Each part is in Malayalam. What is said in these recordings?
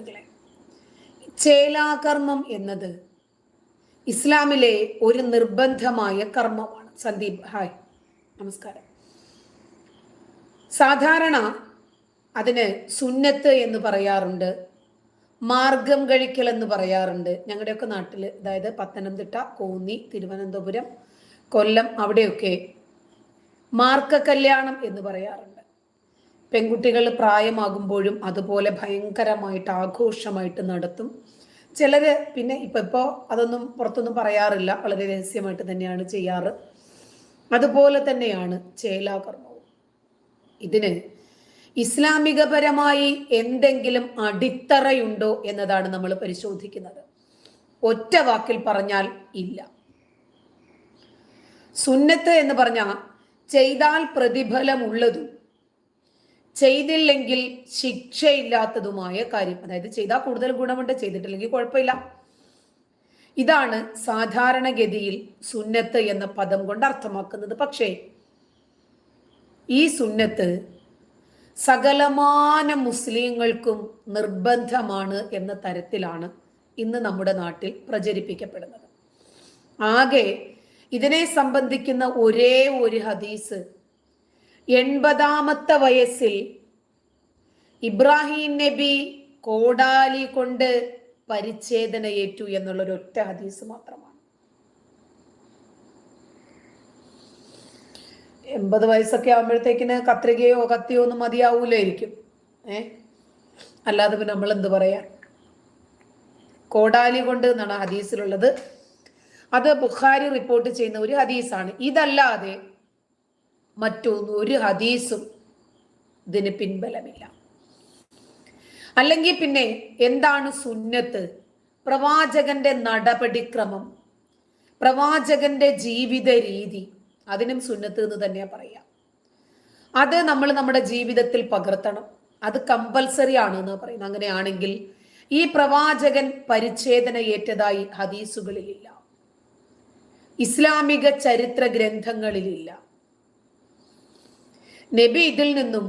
സുഹൃത്തുക്കളെ, ചേലാകർമ്മം എന്നത് ഇസ്ലാമിലെ ഒരു നിർബന്ധമായ കർമ്മമാണ്. സന്ദീപ് ഹായ്, നമസ്കാരം. സാധാരണ അതിന് സുന്നത്ത് എന്ന് പറയാറുണ്ട്, മാർഗം കഴിക്കൽ എന്ന് പറയാറുണ്ട്. ഞങ്ങളുടെയൊക്കെ നാട്ടിൽ, അതായത് പത്തനംതിട്ട, കോന്നി, തിരുവനന്തപുരം, കൊല്ലം അവിടെയൊക്കെ മാർക്ക കല്യാണം എന്ന് പറയാറുണ്ട്. പെൺകുട്ടികൾ പ്രായമാകുമ്പോഴും അതുപോലെ ഭയങ്കരമായിട്ട് ആഘോഷമായിട്ട് നടത്തും. ചിലര് പിന്നെ ഇപ്പോ അതൊന്നും പുറത്തൊന്നും പറയാറില്ല, വളരെ രഹസ്യമായിട്ട് തന്നെയാണ് ചെയ്യാറ്. അതുപോലെ തന്നെയാണ് ചേലാകർമ്മവും. ഇതിന് ഇസ്ലാമികപരമായി എന്തെങ്കിലും അടിത്തറയുണ്ടോ എന്നതാണ് നമ്മൾ പരിശോധിക്കുന്നത്. ഒറ്റ വാക്കിൽ പറഞ്ഞാൽ ഇല്ല. സുന്നത്ത് എന്ന് പറഞ്ഞാൽ ചെയ്താൽ പ്രതിഫലമുള്ളതും ചെയ്തില്ലെങ്കിൽ ശിക്ഷയില്ലാത്തതുമായ കാര്യം. അതായത് ചെയ്താൽ കൂടുതൽ ഗുണമുണ്ട്, ചെയ്തിട്ടില്ലെങ്കിൽ കുഴപ്പമില്ല. ഇതാണ് സാധാരണഗതിയിൽ സുന്നത്ത് എന്ന പദം കൊണ്ട് അർത്ഥമാക്കുന്നത്. പക്ഷേ ഈ സുന്നത്ത് സകലമാന മുസ്ലിങ്ങൾക്കും നിർബന്ധമാണ് എന്ന തരത്തിലാണ് ഇന്ന് നമ്മുടെ നാട്ടിൽ പ്രചരിപ്പിക്കപ്പെടുന്നത്. ആകെ ഇതിനെ സംബന്ധിക്കുന്ന ഒരേ ഒരു ഹദീസ് 80ാമത്തെ വയസ്സിൽ ഇബ്രാഹിം നബി കോടാലി കൊണ്ട് പരിച്ഛേദന ഏറ്റു എന്നുള്ളൊരു ഒറ്റ ഹദീസ് മാത്രമാണ്. 80 വയസ്സൊക്കെ ആകുമ്പോഴത്തേക്കിന് കത്രികയോ കത്തിയോ ഒന്നും മതിയാവൂലായിരിക്കും. അല്ലാതെ പിന്നെ നമ്മൾ എന്ത് പറയാൻ? കോടാലി കൊണ്ട് എന്നാണ് ഹദീസിലുള്ളത്. അത് ബുഖാരി റിപ്പോർട്ട് ചെയ്യുന്ന ഒരു ഹദീസാണ്. ഇതല്ലാതെ മറ്റൊരു ഹദീസും ഇതിന് പിൻബലമില്ല. അല്ലെങ്കിൽ പിന്നെ എന്താണ് സുന്നത്ത്? പ്രവാചകന്റെ നടപടിക്രമം, പ്രവാചകന്റെ ജീവിത രീതി, അതിനും സുന്നത്ത് എന്ന് തന്നെയാ പറയാം. അത് നമ്മൾ നമ്മുടെ ജീവിതത്തിൽ പകർത്തണം. അത് കമ്പൽസറി ആണ് എന്ന് പറയുന്നത്. അങ്ങനെയാണെങ്കിൽ ഈ പ്രവാചകൻ പരിച്ഛേദന ഏറ്റതായി ഹദീസുകളിലില്ല, ഇസ്ലാമിക ചരിത്ര ഗ്രന്ഥങ്ങളിലില്ല. നബി ഇതിൽ നിന്നും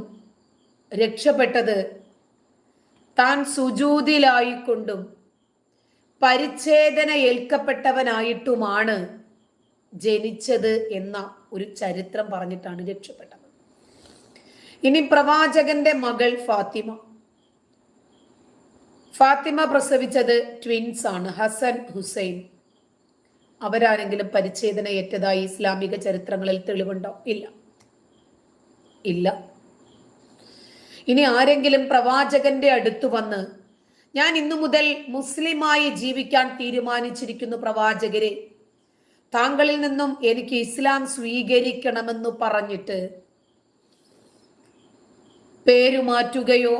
രക്ഷപ്പെട്ടത് താൻ സുജൂദിലായിക്കൊണ്ടും പരിച്ഛേദന ഏൽക്കപ്പെട്ടവനായിട്ടുമാണ് ജനിച്ചത് എന്ന ഒരു ചരിത്രം പറഞ്ഞിട്ടാണ് രക്ഷപ്പെട്ടത്. ഇനി പ്രവാചകന്റെ മകൾ ഫാത്തിമ പ്രസവിച്ചത് ട്വിൻസ് ആണ്, ഹസൻ ഹുസൈൻ. അവരാരെങ്കിലും പരിച്ഛേദന ഏറ്റതായി ഇസ്ലാമിക ചരിത്രങ്ങളിൽ തെളിവുണ്ടോ? ഇല്ല. ഇനി ആരെങ്കിലും പ്രവാചകന്റെ അടുത്ത് വന്ന് ഞാൻ ഇന്നു മുതൽ മുസ്ലിമായി ജീവിക്കാൻ തീരുമാനിച്ചിരിക്കുന്നു പ്രവാചകരെ, താങ്കളിൽ നിന്നും എനിക്ക് ഇസ്ലാം സ്വീകരിക്കണമെന്ന് പറഞ്ഞിട്ട് പേരുമാറ്റുകയോ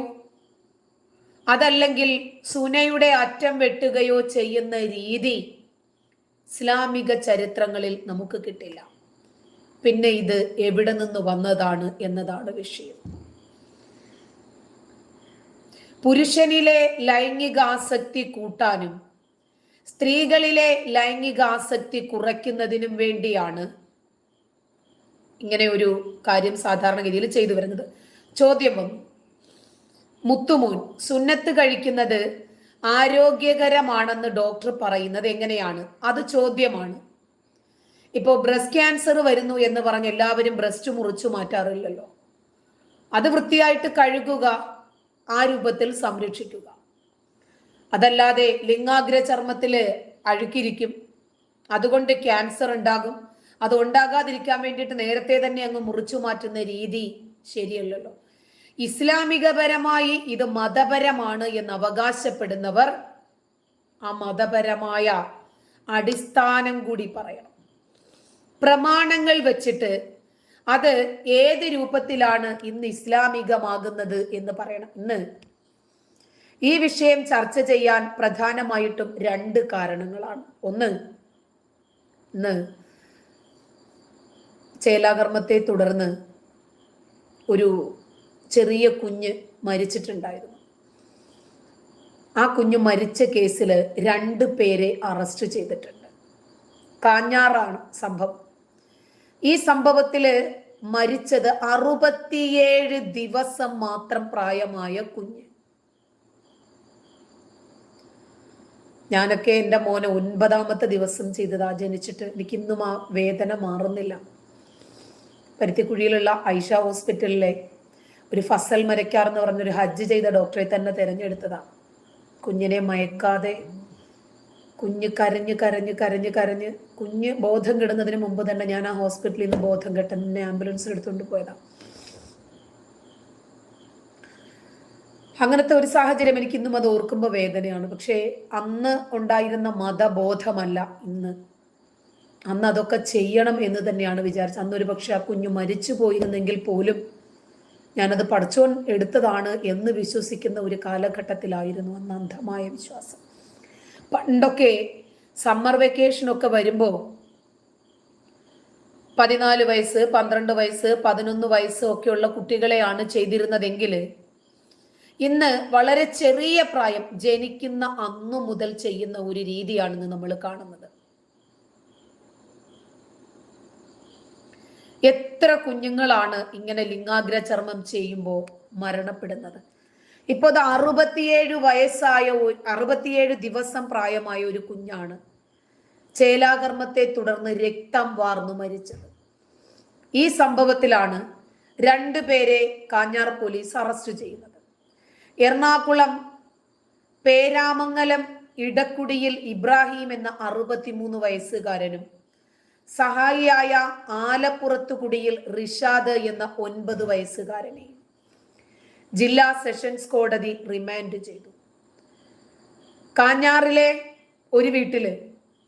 അതല്ലെങ്കിൽ സുനയുടെ അറ്റം വെട്ടുകയോ ചെയ്യുന്ന രീതി ഇസ്ലാമിക ചരിത്രങ്ങളിൽ നമുക്ക് കിട്ടില്ല. പിന്നെ ഇത് എവിടെ നിന്ന് വന്നതാണ് എന്നതാണ് വിഷയം. പുരുഷനിലെ ലൈംഗികാസക്തി കൂട്ടാനും സ്ത്രീകളിലെ ലൈംഗികാസക്തി കുറയ്ക്കുന്നതിനും വേണ്ടിയാണ് ഇങ്ങനെ ഒരു കാര്യം സാധാരണഗതിയിൽ ചെയ്തു വരുന്നത്. ചോദ്യം വന്നു, മുത്തുമോൻ, സുന്നത്ത് കഴിക്കുന്നത് ആരോഗ്യകരമാണെന്ന് ഡോക്ടർ പറയുന്നത് എങ്ങനെയാണ്? അത് ചോദ്യമാണ്. ഇപ്പോൾ ബ്രസ്റ്റ് ക്യാൻസർ വരുന്നു എന്ന് പറഞ്ഞ് എല്ലാവരും ബ്രസ്റ്റ് മുറിച്ചു മാറ്റാറില്ലല്ലോ. അത് വൃത്തിയായിട്ട് കഴുകുക, ആ രൂപത്തിൽ സംരക്ഷിക്കുക. അതല്ലാതെ ലിംഗാഗ്ര ചർമ്മത്തില് അഴുക്കിരിക്കും, അതുകൊണ്ട് ക്യാൻസർ ഉണ്ടാകും, അത് ഉണ്ടാകാതിരിക്കാൻ വേണ്ടിയിട്ട് നേരത്തെ തന്നെ അങ്ങ് മുറിച്ചു മാറ്റുന്ന രീതി ശരിയല്ലല്ലോ. ഇസ്ലാമികപരമായി ഇത് മതപരമാണ് എന്ന് അവകാശപ്പെടുന്നവർ ആ മതപരമായ അടിസ്ഥാനം കൂടി പറയണം. പ്രമാണങ്ങൾ വെച്ചിട്ട് അത് ഏത് രൂപത്തിലാണ് ഇന്ന് ഇസ്ലാമികമാകുന്നത് എന്ന് പറയണം. ഇന്ന് ഈ വിഷയം ചർച്ച ചെയ്യാൻ പ്രധാനമായിട്ടും 2 കാരണങ്ങളാണ്. ഒന്ന്, ഇന്ന് ചേലാകർമ്മത്തെ തുടർന്ന് ഒരു ചെറിയ കുഞ്ഞ് മരിച്ചിട്ടുണ്ടായിരുന്നു. ആ കുഞ്ഞ് മരിച്ച കേസിൽ 2 പേരെ അറസ്റ്റ് ചെയ്തിട്ടുണ്ട്. കാഞ്ഞാറാണ് സംഭവം. ഈ സംഭവത്തില് മരിച്ചത് 67 ദിവസം മാത്രം പ്രായമായ കുഞ്ഞ്. ഞാനൊക്കെ എൻ്റെ മോനെ 9ാമത്തെ ദിവസം ചെയ്തതാ ജനിച്ചിട്ട്. എനിക്കിന്നും ആ വേദന മാറുന്നില്ല. പരുത്തിക്കുഴിയിലുള്ള ഐഷ ഹോസ്പിറ്റലിലെ ഒരു ഫസൽ മരക്കാർ എന്ന് പറഞ്ഞൊരു ഹജ്ജ് ചെയ്ത ഡോക്ടറെ തന്നെ തിരഞ്ഞെടുത്തതാ. കുഞ്ഞിനെ മയക്കാതെ കുഞ്ഞ് കരഞ്ഞ് കരഞ്ഞ് കരഞ്ഞ് കരഞ്ഞ് കുഞ്ഞ് ബോധം കെടുന്നതിന് മുമ്പ് തന്നെ ഞാൻ ആ ഹോസ്പിറ്റലിൽ നിന്ന് ബോധം കെട്ട് എന്നെ ആംബുലൻസിൽ എടുത്തുകൊണ്ട് പോയതാ. അങ്ങനത്തെ ഒരു സാഹചര്യം എനിക്ക് ഇന്നും അത് ഓർക്കുമ്പോൾ വേദനയാണ്. പക്ഷേ അന്ന് ഉണ്ടായിരുന്ന മതബോധമല്ല ഇന്ന്. അന്ന് അതൊക്കെ ചെയ്യണം എന്ന് തന്നെയാണ് വിചാരിച്ചത്. അന്നൊരു പക്ഷെ ആ കുഞ്ഞു മരിച്ചു പോയിരുന്നെങ്കിൽ പോലും ഞാനത് പഠിച്ചോൻ എടുത്തതാണ് എന്ന് വിശ്വസിക്കുന്ന ഒരു കാലഘട്ടത്തിലായിരുന്നു അന്ന് അന്ധമായ വിശ്വാസം. പണ്ടൊക്കെ സമ്മർ വെക്കേഷനൊക്കെ വരുമ്പോൾ 14 വയസ്സ് 12 വയസ്സ് 11 വയസ്സ് ഒക്കെയുള്ള കുട്ടികളെയാണ് ചെയ്തിരുന്നതെങ്കിൽ ഇന്ന് വളരെ ചെറിയ പ്രായം, ജനിക്കുന്ന അന്നു മുതൽ ചെയ്യുന്ന ഒരു രീതിയാണെന്ന് നമ്മൾ കാണുന്നത്. എത്ര കുഞ്ഞുങ്ങളാണ് ഇങ്ങനെ ലിംഗാഗ്ര ചർമ്മം ചെയ്യുമ്പോൾ മരണപ്പെടുന്നത്. ഇപ്പൊ 67 ദിവസം പ്രായമായ ഒരു കുഞ്ഞാണ് ചേലാകർമ്മത്തെ തുടർന്ന് രക്തം വാർന്നു മരിച്ചത്. ഈ സംഭവത്തിലാണ് 2 പേരെ കാഞ്ഞാർ പോലീസ് അറസ്റ്റ് ചെയ്യുന്നത്. എറണാകുളം പേരാമംഗലം ഇടക്കുടിയിൽ ഇബ്രാഹിം എന്ന 63 വയസ്സുകാരനും സഹായിയായ ആലപ്പുറത്തുകുടിയിൽ റിഷാദ് എന്ന 9 വയസ്സുകാരനെയും ജില്ലാ സെഷൻസ് കോടതി റിമാൻഡ് ചെയ്തു. കാഞ്ഞാറിലെ ഒരു വീട്ടില്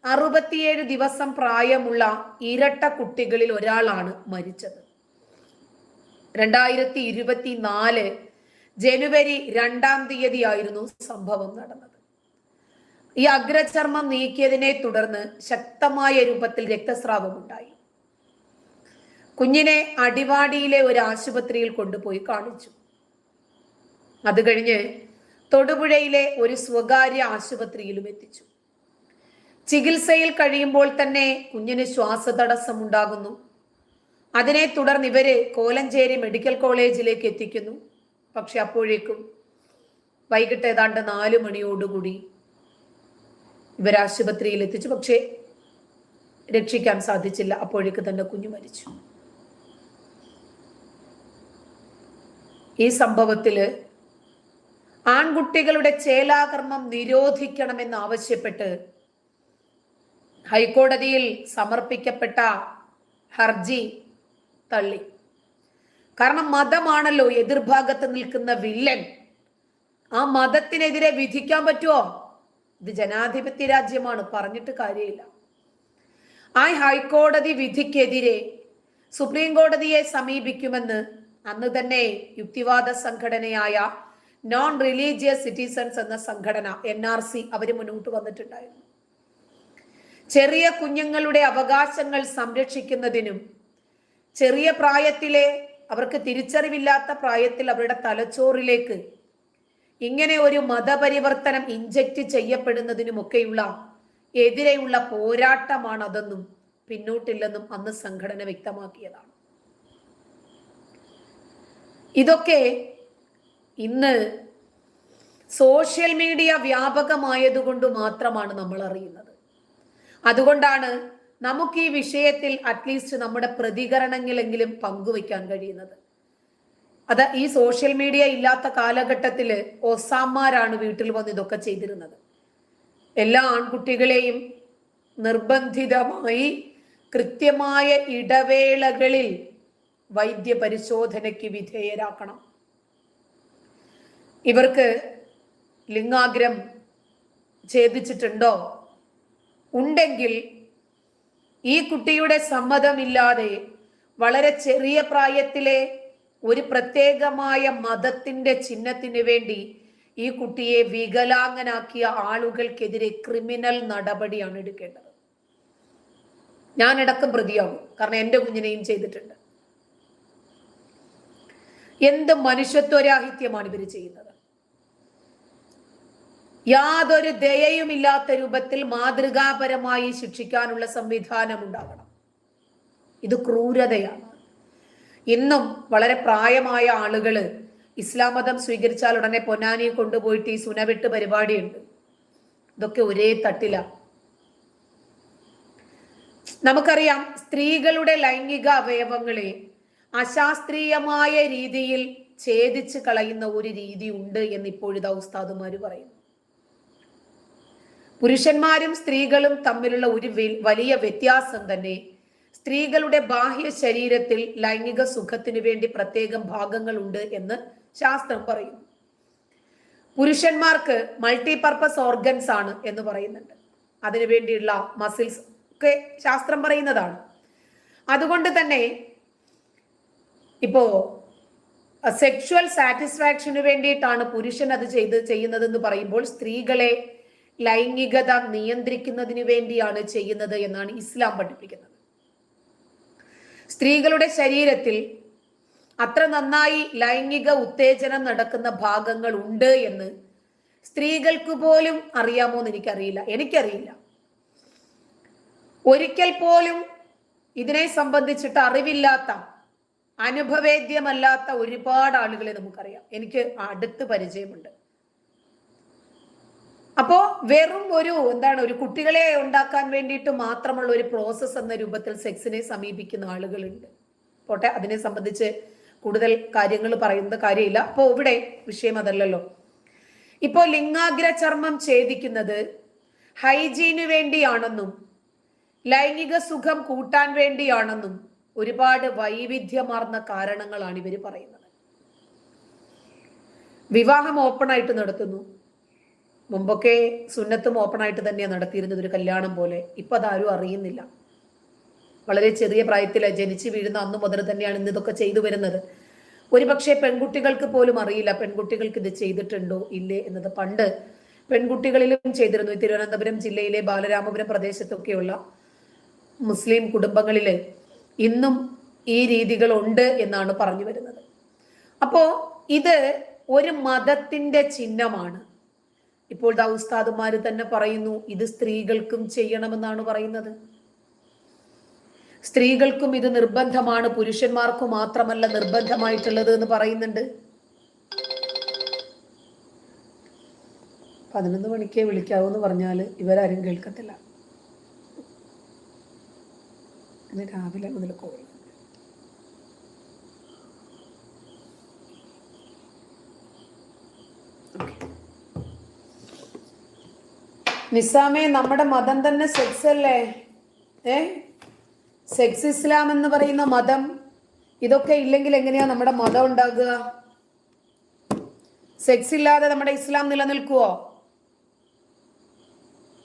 67 ദിവസം പ്രായമുള്ള ഇരട്ട കുട്ടികളിൽ ഒരാളാണ് മരിച്ചത്. 2024 ജനുവരി 2-ാം തീയതി ആയിരുന്നു സംഭവം നടന്നത്. ഈ അഗ്രചർമ്മം നീക്കിയതിനെ തുടർന്ന് ശക്തമായ രൂപത്തിൽ രക്തസ്രാവം ഉണ്ടായി. കുഞ്ഞിനെ അടിവാടിയിലെ ഒരു ആശുപത്രിയിൽ കൊണ്ടുപോയി കാണിച്ചു. അത് കഴിഞ്ഞ് തൊടുപുഴയിലെ ഒരു സ്വകാര്യ ആശുപത്രിയിലും എത്തിച്ചു. ചികിത്സയിൽ കഴിയുമ്പോൾ തന്നെ കുഞ്ഞിന് ശ്വാസതടസ്സം ഉണ്ടാകുന്നു. അതിനെ തുടർന്ന് ഇവര് കോലഞ്ചേരി മെഡിക്കൽ കോളേജിലേക്ക് എത്തിക്കുന്നു. പക്ഷെ അപ്പോഴേക്കും വൈകിട്ട് ഏതാണ്ട് 4 മണിയോടുകൂടി ഇവർ ആശുപത്രിയിൽ എത്തിച്ചു. പക്ഷേ രക്ഷിക്കാൻ സാധിച്ചില്ല. അപ്പോഴേക്ക് തന്നെ കുഞ്ഞു മരിച്ചു. ഈ സംഭവത്തില് ആൺകുട്ടികളുടെ ചേലാകർമ്മം നിരോധിക്കണമെന്ന് ആവശ്യപ്പെട്ട് ഹൈക്കോടതിയിൽ സമർപ്പിക്കപ്പെട്ട ഹർജി തള്ളി. കാരണം മതമാണല്ലോ എതിർഭാഗത്ത് നിൽക്കുന്ന വില്ലൻ. ആ മതത്തിനെതിരെ വിധിക്കാൻ പറ്റുമോ? ഇത് ജനാധിപത്യ രാജ്യമാണ്, പറഞ്ഞിട്ട് കാര്യമില്ല. ആ ഹൈക്കോടതി വിധിക്കെതിരെ സുപ്രീം കോടതിയെ സമീപിക്കുമെന്ന് അന്ന് തന്നെ യുക്തിവാദ സംഘടനയായ നോൺ റിലീജിയസ് സിറ്റിസൺസ് എന്ന സംഘടന NRC അവര് മുന്നോട്ട് വന്നിട്ടുണ്ടായിരുന്നു. ചെറിയ കുഞ്ഞുങ്ങളുടെ അവകാശങ്ങൾ സംരക്ഷിക്കുന്നതിനും ചെറിയ പ്രായത്തിലെ അവർക്ക് തിരിച്ചറിവില്ലാത്ത പ്രായത്തിൽ അവരുടെ തലച്ചോറിലേക്ക് ഇങ്ങനെ ഒരു മതപരിവർത്തനം ഇഞ്ചക്ട് ചെയ്യപ്പെടുന്നതിനുമൊക്കെയുള്ള എതിരെയുള്ള പോരാട്ടമാണ് അതെന്നും പിന്നോട്ടില്ലെന്നും അന്ന് സംഘടന വ്യക്തമാക്കിയതാണ്. ഇതൊക്കെ ഇന്ന് സോഷ്യൽ മീഡിയ വ്യാപകമായതുകൊണ്ട് മാത്രമാണ് നമ്മൾ അറിയുന്നത്. അതുകൊണ്ടാണ് നമുക്ക് ഈ വിഷയത്തിൽ അറ്റ്ലീസ്റ്റ് നമ്മുടെ പ്രതികരണങ്ങളെങ്കിലും പങ്കുവയ്ക്കാൻ കഴിയുന്നത്. അത് ഈ സോഷ്യൽ മീഡിയ ഇല്ലാത്ത കാലഘട്ടത്തില് ഒസാമാരാണ് വീട്ടിൽ വന്ന് ഇതൊക്കെ ചെയ്തിരുന്നത്. എല്ലാ ആൺകുട്ടികളെയും നിർബന്ധിതമായി കൃത്യമായ ഇടവേളകളിൽ വൈദ്യ പരിശോധനയ്ക്ക് വിധേയരാക്കണം. ഇവർക്ക് ലിംഗാഗ്രം ഛേദിച്ചിട്ടുണ്ടോ? ഉണ്ടെങ്കിൽ ഈ കുട്ടിയുടെ സമ്മതമില്ലാതെ വളരെ ചെറിയ പ്രായത്തിലെ ഒരു പ്രത്യേകമായ മതത്തിന്റെ ചിഹ്നത്തിന് വേണ്ടി ഈ കുട്ടിയെ വികലാംഗനാക്കിയ ആളുകൾക്കെതിരെ ക്രിമിനൽ നടപടിയാണ് എടുക്കേണ്ടത്. ഞാനടക്കം പ്രതിയാകും, കാരണം എൻ്റെ കുഞ്ഞിനെയും ചെയ്തിട്ടുണ്ട്. എന്ത് മനുഷ്യത്വരാഹിത്യമാണ് ഇവർ ചെയ്യുന്നത്? യാതൊരു ദയയുമില്ലാത്ത രൂപത്തിൽ മാതൃകാപരമായി ശിക്ഷിക്കാനുള്ള സംവിധാനം ഉണ്ടാകണം. ഇത് ക്രൂരതയാണ്. ഇന്നും വളരെ പ്രായമായ ആളുകള് ഇസ്ലാം മതം സ്വീകരിച്ചാൽ ഉടനെ പൊന്നാനി കൊണ്ടുപോയിട്ട് ഈ സുനവെട്ട് പരിപാടിയുണ്ട്. ഇതൊക്കെ ഒരേ തട്ടില. നമുക്കറിയാം, സ്ത്രീകളുടെ ലൈംഗിക അവയവങ്ങളെ അശാസ്ത്രീയമായ രീതിയിൽ ഛേദിച്ച് കളയുന്ന ഒരു രീതി ഉണ്ട് എന്ന് ഇപ്പോഴിതാ ഉസ്താദുമാര് പറയുന്നു. പുരുഷന്മാരും സ്ത്രീകളും തമ്മിലുള്ള ഒരു വലിയ വ്യത്യാസം തന്നെ സ്ത്രീകളുടെ ബാഹ്യ ശരീരത്തിൽ ലൈംഗിക സുഖത്തിനു വേണ്ടി പ്രത്യേകം ഭാഗങ്ങളുണ്ട് എന്ന് ശാസ്ത്രം പറയുന്നു. പുരുഷന്മാർക്ക് മൾട്ടിപർപ്പസ് ഓർഗൻസ് ആണ് എന്ന് പറയുന്നുണ്ട്. അതിനു വേണ്ടിയുള്ള മസിൽസ് ഒക്കെ ശാസ്ത്രം പറയുന്നതാണ്. അതുകൊണ്ട് തന്നെ ഇപ്പോ സെക്ഷുവൽ സാറ്റിസ്ഫാക്ഷന് വേണ്ടിയിട്ടാണ് പുരുഷൻ അത് ചെയ്യുന്നതെന്ന് പറയുമ്പോൾ സ്ത്രീകളെ ലൈംഗികത നിയന്ത്രിക്കുന്നതിന് വേണ്ടിയാണ് ചെയ്യുന്നത് എന്നാണ് ഇസ്ലാം പഠിപ്പിക്കുന്നത്. സ്ത്രീകളുടെ ശരീരത്തിൽ അത്ര നന്നായി ലൈംഗിക ഉത്തേജനം നടക്കുന്ന ഭാഗങ്ങൾ ഉണ്ട് എന്ന് സ്ത്രീകൾക്ക് പോലും അറിയാമോ എന്ന് എനിക്കറിയില്ല. ഒരിക്കൽ പോലും ഇതിനെ സംബന്ധിച്ചിട്ട് അറിവില്ലാത്ത, അനുഭവേദ്യമല്ലാത്ത ഒരുപാട് ആളുകളെ നമുക്കറിയാം. എനിക്ക് അടുത്ത് പരിചയമുണ്ട്. അപ്പോ വെറും ഒരു കുട്ടികളെ ഉണ്ടാക്കാൻ വേണ്ടിയിട്ട് മാത്രമുള്ള ഒരു പ്രോസസ്സ് എന്ന രൂപത്തിൽ സെക്സിനെ സമീപിക്കുന്ന ആളുകളുണ്ട്. പോട്ടെ, അതിനെ സംബന്ധിച്ച് കൂടുതൽ കാര്യങ്ങൾ പറയുന്ന കാര്യമില്ല. അപ്പോ ഇവിടെ വിഷയം അതല്ലല്ലോ. ഇപ്പോ ലിംഗാഗ്ര ചർമ്മം ഛേദിക്കുന്നത് ഹൈജീന് വേണ്ടിയാണെന്നും ലൈംഗിക സുഖം കൂട്ടാൻ വേണ്ടിയാണെന്നും ഒരുപാട് വൈവിധ്യമാർന്ന കാരണങ്ങളാണ് ഇവർ പറയുന്നത്. വിവാഹം ഓപ്പൺ ആയിട്ട് നടത്തുന്നു. മുമ്പൊക്കെ സുന്നത്തും ഓപ്പൺ ആയിട്ട് തന്നെയാണ് നടത്തിയിരുന്നത്, ഒരു കല്യാണം പോലെ. ഇപ്പൊ അതാരും അറിയുന്നില്ല. വളരെ ചെറിയ പ്രായത്തിൽ ജനിച്ചു വീഴുന്ന അന്നു മുതൽ തന്നെയാണ് ഇന്ന് ഇതൊക്കെ ചെയ്തു വരുന്നത്. ഒരുപക്ഷെ പെൺകുട്ടികൾക്ക് പോലും അറിയില്ല പെൺകുട്ടികൾക്ക് ഇത് ചെയ്തിട്ടുണ്ടോ ഇല്ലേ എന്നത്. പണ്ട് പെൺകുട്ടികളിലും ചെയ്തിരുന്നു. തിരുവനന്തപുരം ജില്ലയിലെ ബാലരാമപുരം പ്രദേശത്തൊക്കെയുള്ള മുസ്ലിം കുടുംബങ്ങളില് ഇന്നും ഈ രീതികൾ ഉണ്ട് എന്നാണ് പറഞ്ഞു വരുന്നത്. അപ്പോ ഇത് ഒരു മതത്തിന്റെ ചിഹ്നമാണ്. ഇപ്പോൾ ഉസ്താദുമാര് തന്നെ പറയുന്നു ഇത് സ്ത്രീകൾക്കും ചെയ്യണമെന്നാണ് പറയുന്നത്. സ്ത്രീകൾക്കും ഇത് നിർബന്ധമാണ്, പുരുഷന്മാർക്കും മാത്രമല്ല നിർബന്ധമായിട്ടുള്ളത് എന്ന് പറയുന്നുണ്ട്. 11 മണിക്കേ വിളിക്കാവൂന്ന് പറഞ്ഞാല് ഇവരാരും കേൾക്കത്തില്ല. ഇന്ന് രാവിലെ മുതൽ കോൾ. നിസാമേ, നമ്മുടെ മതം തന്നെ സെക്സ് അല്ലേ? സെക്സ് ഇസ്ലാം എന്ന് പറയുന്ന മതം, ഇതൊക്കെ ഇല്ലെങ്കിൽ എങ്ങനെയാ നമ്മുടെ മതം ഉണ്ടാകുക? സെക്സ് ഇല്ലാതെ നമ്മുടെ ഇസ്ലാം നിലനിൽക്കുവോ?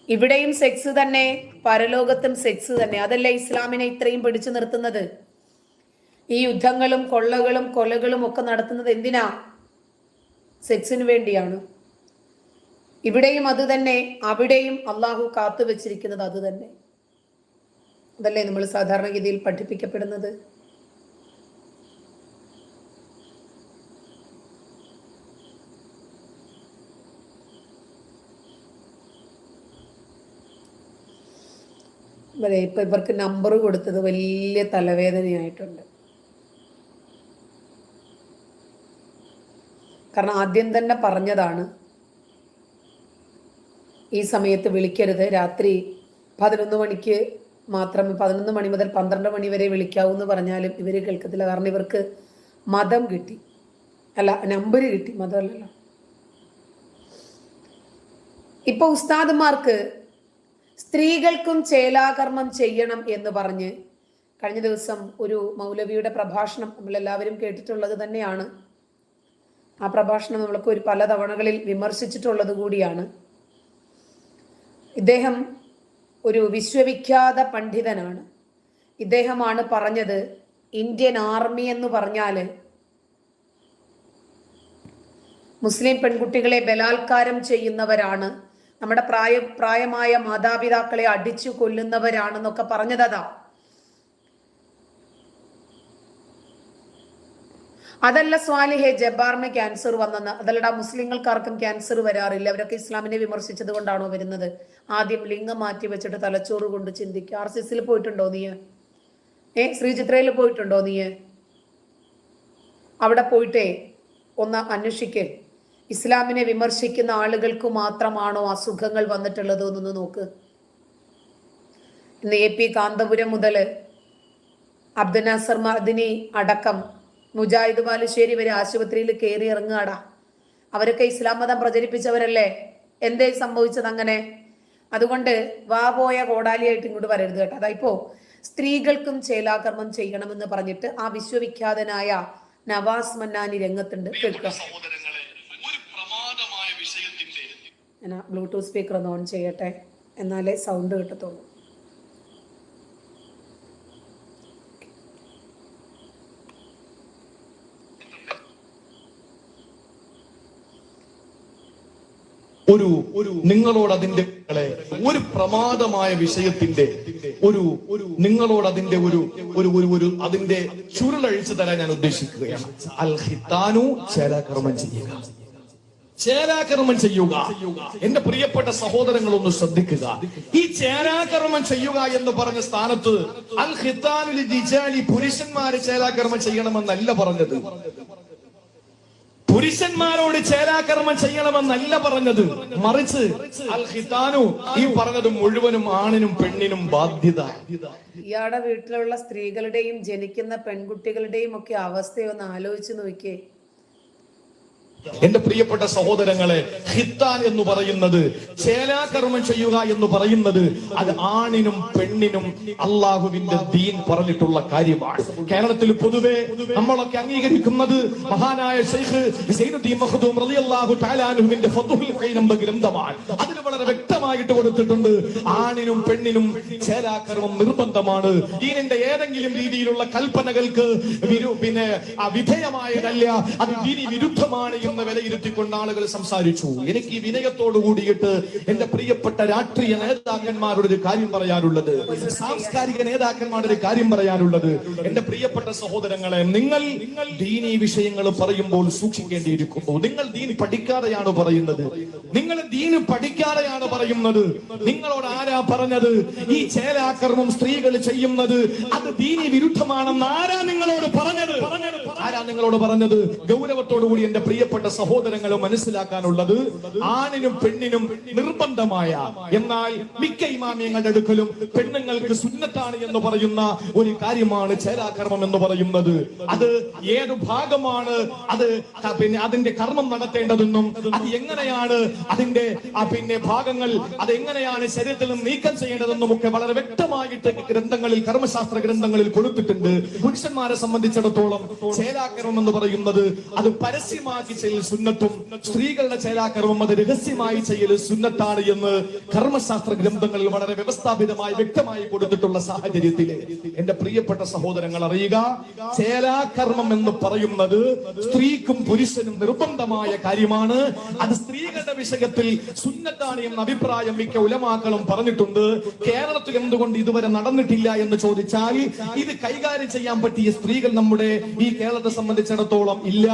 ഇവിടെയും സെക്സ് തന്നെ, പരലോകത്തും സെക്സ് തന്നെ. അതല്ലേ ഇസ്ലാമിനെ ഇത്രയും പിടിച്ചു നിർത്തുന്നത്? ഈ യുദ്ധങ്ങളും കൊള്ളകളും കൊലകളും ഒക്കെ നടത്തുന്നത് എന്തിനാ? സെക്സിന് വേണ്ടിയാണ്. ഇവിടെയും അത് തന്നെ, അവിടെയും അള്ളാഹു കാത്തു വെച്ചിരിക്കുന്നത് അത് തന്നെ. അതല്ലേ നമ്മൾ സാധാരണഗതിയിൽ പഠിപ്പിക്കപ്പെടുന്നത്. ഇപ്പൊ ഇവർക്ക് നമ്പർ കൊടുത്തത് വലിയ തലവേദനയായിട്ടുണ്ട്. കാരണം ആദ്യം തന്നെ പറഞ്ഞതാണ് ഈ സമയത്ത് വിളിക്കരുത്, രാത്രി 11 മണിക്ക് മാത്രമേ, 11 മണി മുതൽ 12 മണി വരെ വിളിക്കാവൂ എന്ന് പറഞ്ഞാലും ഇവർ കേൾക്കത്തില്ല. കാരണം ഇവർക്ക് മതം കിട്ടി, അല്ല നമ്പർ കിട്ടി, മതമല്ലല്ലോ. ഇപ്പൊ ഉസ്താദുമാർക്ക് സ്ത്രീകൾക്കും ചേലാകർമ്മം ചെയ്യണം എന്ന് പറഞ്ഞ് കഴിഞ്ഞ ദിവസം ഒരു മൗലവിയുടെ പ്രഭാഷണം നമ്മളെല്ലാവരും കേട്ടിട്ടുള്ളത് തന്നെയാണ്. ആ പ്രഭാഷണം നമ്മളൊക്കെ ഒരു പല തവണകളിൽ വിമർശിച്ചിട്ടുള്ളത് കൂടിയാണ്. ഇദ്ദേഹം ഒരു വിശ്വവിഖ്യാത പണ്ഡിതനാണ്. ഇദ്ദേഹമാണ് പറഞ്ഞത്, ഇന്ത്യൻ ആർമി എന്ന് പറഞ്ഞാൽ മുസ്ലിം പെൺകുട്ടികളെ ബലാത്കാരം ചെയ്യുന്നവരാണ്, നമ്മുടെ പ്രായമായ മാതാപിതാക്കളെ അടിച്ചു കൊല്ലുന്നവരാണെന്നൊക്കെ പറഞ്ഞതാ. അതല്ല സ്വാലിഹെ, ജബ്ബാറിന് ക്യാൻസർ വന്നെന്ന്. അതല്ലടാ, മുസ്ലിങ്ങൾക്കാർക്കും ക്യാൻസർ വരാറില്ല. അവരൊക്കെ ഇസ്ലാമിനെ വിമർശിച്ചത് കൊണ്ടാണോ വരുന്നത്? ആദ്യം ലിംഗം മാറ്റി വെച്ചിട്ട് തലച്ചോറ് കൊണ്ട് ചിന്തിക്കുക. RCSൽ പോയിട്ടുണ്ടോ നീ? ശ്രീചിത്രയിൽ പോയിട്ടുണ്ടോ നീ? അവിടെ പോയിട്ടേ ഒന്ന് അന്വേഷിക്കേ. ഇസ്ലാമിനെ വിമർശിക്കുന്ന ആളുകൾക്ക് മാത്രമാണോ അസുഖങ്ങൾ വന്നിട്ടുള്ളത് എന്നൊന്ന് നോക്ക്. ഇന്ന് AP കാന്തപുരം മുതൽ അബ്ദുൽ നാസർ മഅ്ദിനി അടക്കം മുജാഹിദ് ബാലുശ്ശേരി വരെ ആശുപത്രിയിൽ കയറി ഇറങ്ങുകടാ. അവരൊക്കെ ഇസ്ലാം മതം പ്രചരിപ്പിച്ചവരല്ലേ? എന്തേ സംഭവിച്ചത് അങ്ങനെ? അതുകൊണ്ട് വാ പോയ കോടാലിയായിട്ട് ഇങ്ങോട്ട് വരരുത് കേട്ടോ. അതായിപ്പോ സ്ത്രീകൾക്കും ചേലാകർമ്മം ചെയ്യണമെന്ന് പറഞ്ഞിട്ട് ആ വിശ്വവിഖ്യാതനായ നവാസ് മന്നാനി രംഗത്തുണ്ട്. കേൾക്കാം. ഞാൻ ബ്ലൂടൂത്ത് സ്പീക്കർ ഒന്ന് ഓൺ ചെയ്യട്ടെ, എന്നാലേ സൗണ്ട് കിട്ടത്തുള്ളൂ. നിങ്ങളോട് അതിന്റെ ഒരു പ്രമാദമായ വിഷയത്തിന്റെ നിങ്ങളോട് അതിന്റെ അതിന്റെ ചുരുളഴിച്ചു തരാൻ ഞാൻ ഉദ്ദേശിക്കുകയാണ്. അൽ ഖിത്താനു, ചേലാകർമ്മം ചെയ്യുക. ചേലാകർമ്മം ചെയ്യുക. എന്റെ പ്രിയപ്പെട്ട സഹോദരങ്ങളൊന്ന് ശ്രദ്ധിക്കുക. ഈ ചേലാകർമ്മം ചെയ്യുക എന്ന് പറഞ്ഞ സ്ഥാനത്ത് അൽ ഖിത്താനുൽ റിജാലി, പുരുഷന്മാര് ചേലാകർമ്മം ചെയ്യണമെന്നല്ല പറഞ്ഞത്. പുരുഷന്മാരോട് ചേലാകർമ്മം ചെയ്യണമെന്നല്ല പറഞ്ഞത്. മറിച്ച് അൽ ഖിത്താനു, ഈ പറഞ്ഞത് മുഴുവനും ആണിനും പെണ്ണിനും ബാധ്യത. ഇയാളുടെ വീട്ടിലുള്ള സ്ത്രീകളുടെയും ജനിക്കുന്ന പെൺകുട്ടികളുടെയും ഒക്കെ അവസ്ഥയൊന്ന് ആലോചിച്ച് നോക്കിയേ. എന്റെ പ്രിയപ്പെട്ട സഹോദരങ്ങളെ, ഖിത്താൻ എന്ന് പറയുന്നത്, ചേലാകർമ്മം ചെയ്യുക എന്ന് പറയുന്നത്, അത് ആണിനും പെണ്ണിനും അള്ളാഹുവിന്റെ ദീൻ പറഞ്ഞിട്ടുള്ള കാര്യമാണ്. കേരളത്തിൽ പൊതുവെ നമ്മളൊക്കെ അംഗീകരിക്കുന്നത് മഹാനായ ശൈഖ് സൈനുദ്ദീൻ മഖ്ദൂം റളിയല്ലാഹു തആല അൻഹുവിന്റെ ഫത്ഹുൽ ഖൈൻ എന്ന ഗ്രന്ഥമാണ്. അതിൽ വളരെ വ്യക്തമായിട്ട് കൊടുത്തിട്ടുണ്ട്, ആണിനും പെണ്ണിനും ചേലാകർമ്മം നിർബന്ധമാണ്. ദീനിന്റെ ഏതെങ്കിലും രീതിയിലുള്ള കൽപ്പനകൾക്ക് വിധേയമായതല്ല, അത് ദീനി വിരുദ്ധമാണ് എന്ന് വിലയിരുത്തിക്കൊണ്ട് ആളുകൾ സംസാരിച്ചു. എനിക്ക് ഈ വിനയത്തോടു കൂടിയിട്ട് എന്റെ പ്രിയപ്പെട്ട രാഷ്ട്രീയ നേതാക്കന്മാരോട് ഒരു കാര്യം പറയാനുള്ളത്, സാംസ്കാരിക നേതാക്കന്മാരുടെ ഒരു കാര്യം പറയാനുള്ളത്, എന്റെ പ്രിയപ്പെട്ട സഹോദരങ്ങളെ, നിങ്ങൾ ദീനി വിഷയങ്ങൾ പറയുമ്പോൾ സൂക്ഷിക്കേണ്ടിയിരിക്കുന്നു. നിങ്ങൾ ദീൻ പഠിക്കാതെയാണ് പറയുന്നത്. നിങ്ങൾ ദീന് പഠിക്കാതെയാണ് പറയുന്നത്. നിങ്ങളോട് ആരാ പറഞ്ഞത് ഈ ചേലാകർമ്മം സ്ത്രീകൾ ചെയ്യുന്നത് അത് ദീനി വിരുദ്ധമാണെന്ന്? ആരാ നിങ്ങളോട് പറഞ്ഞത്? ആരാ നിങ്ങളോട് പറഞ്ഞത്? ഗൗരവത്തോടു കൂടി എന്റെ പ്രിയപ്പെട്ട സഹോദരങ്ങൾ മനസ്സിലാക്കാനുള്ളത്, ആണിനും പെണ്ണിനും നിർബന്ധമായ, എന്നാൽ മിക്ക ഇമാമിയങ്ങളുടെ അടുക്കലും പെണ്ണുങ്ങൾക്ക് സുന്നത്താണ് എന്ന് പറയുന്ന ഒരു കാര്യമാണ് ചേലാകർമ്മം എന്ന് പറയുന്നത്. അത് ഏതു ഭാഗമാണ് അത് അതിന്റെ കർമ്മം നടത്തേണ്ടതെന്നും അത് എങ്ങനെയാണ് അതിന്റെ ഭാഗങ്ങൾ അത് എങ്ങനെയാണ് ശരീരത്തിൽ നിന്ന് നീക്കം ചെയ്യേണ്ടതെന്നും ഒക്കെ വളരെ വ്യക്തമായിട്ട് ഗ്രന്ഥങ്ങളിൽ, കർമ്മശാസ്ത്ര ഗ്രന്ഥങ്ങളിൽ കൊടുത്തിട്ടുണ്ട്. പുരുഷന്മാരെ സംബന്ധിച്ചിടത്തോളം ചേലാകർമ്മം എന്ന് പറയുന്നത് അത് പരസ്യമാക്കി ചെയ്യൽ സുന്നത്തും, സ്ത്രീകളുടെ ചേലാകർമ്മം അത് രഹസ്യമായി ചെയ്യൽ സുന്നത്താണ് എന്ന് കർമ്മശാസ്ത്ര ഗ്രന്ഥങ്ങളിൽ വളരെ വ്യവസ്ഥാപിതമായി വ്യക്തമായി കൊടുത്തിട്ടുള്ള സാഹചര്യത്തിൽ എന്റെ പ്രിയപ്പെട്ട സഹോദരങ്ങൾ അറിയുക, ചേലാകർമ്മം എന്ന് പറയുന്നത് സ്ത്രീക്കും പുരുഷനും നിർബന്ധമായ കാര്യമാണ്. അത് സ്ത്രീകളുടെ വിഷയത്തിൽ സുന്നത്താണ് എന്ന അഭിപ്രായം മിക്ക ഉലമാക്കളും പറഞ്ഞിട്ടുണ്ട്. കേരളത്തിൽ എന്തുകൊണ്ട് ഇതുവരെ നടന്നിട്ടില്ല എന്ന് ചോദിച്ചാൽ, ഇത് കൈകാര്യം ചെയ്യാൻ പറ്റിയ സ്ത്രീകൾ നമ്മുടെ ഈ കേരളത്തെ സംബന്ധിച്ചിടത്തോളം ഇല്ല.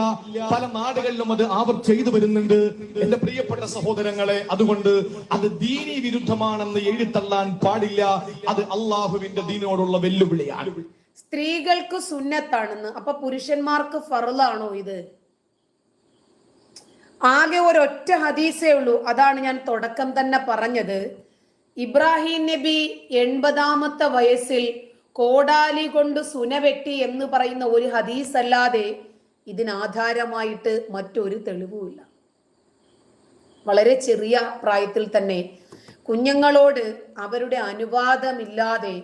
പല നാടുകളിലും അത് ചെയ്തു വരുന്നുണ്ട്. എന്റെ പ്രിയപ്പെട്ട സഹോദരങ്ങളെ, അതുകൊണ്ട് അത് ദീനി വിരുദ്ധമാണെന്ന് എഴുതള്ളാൻ പാടില്ല. അത് അള്ളാഹുവിന്റെ ദീനോടുള്ള വെല്ലുവിളിയാണ്. സ്ത്രീകൾക്ക് സുന്നത്താണെന്ന്, അപ്പൊ പുരുഷന്മാർക്ക് ഫർളാണോ ഇത്? ആകെ ഒരൊറ്റ ഹദീസേ ഉള്ളൂ. അതാണ് ഞാൻ തുടക്കം തന്നെ പറഞ്ഞത്. ഇബ്രാഹിം നബി 80ാമത്തെ വയസ്സിൽ കോടാലി കൊണ്ട് സുനവെട്ടി എന്ന് പറയുന്ന ഒരു ഹദീസ് അല്ലാതെ ഇതിനാധാരമായിട്ട് മറ്റൊരു തെളിവുമില്ല. വളരെ ചെറിയ പ്രായത്തിൽ തന്നെ കുഞ്ഞുങ്ങളോട് അവരുടെ അനുവാദമില്ലാതെ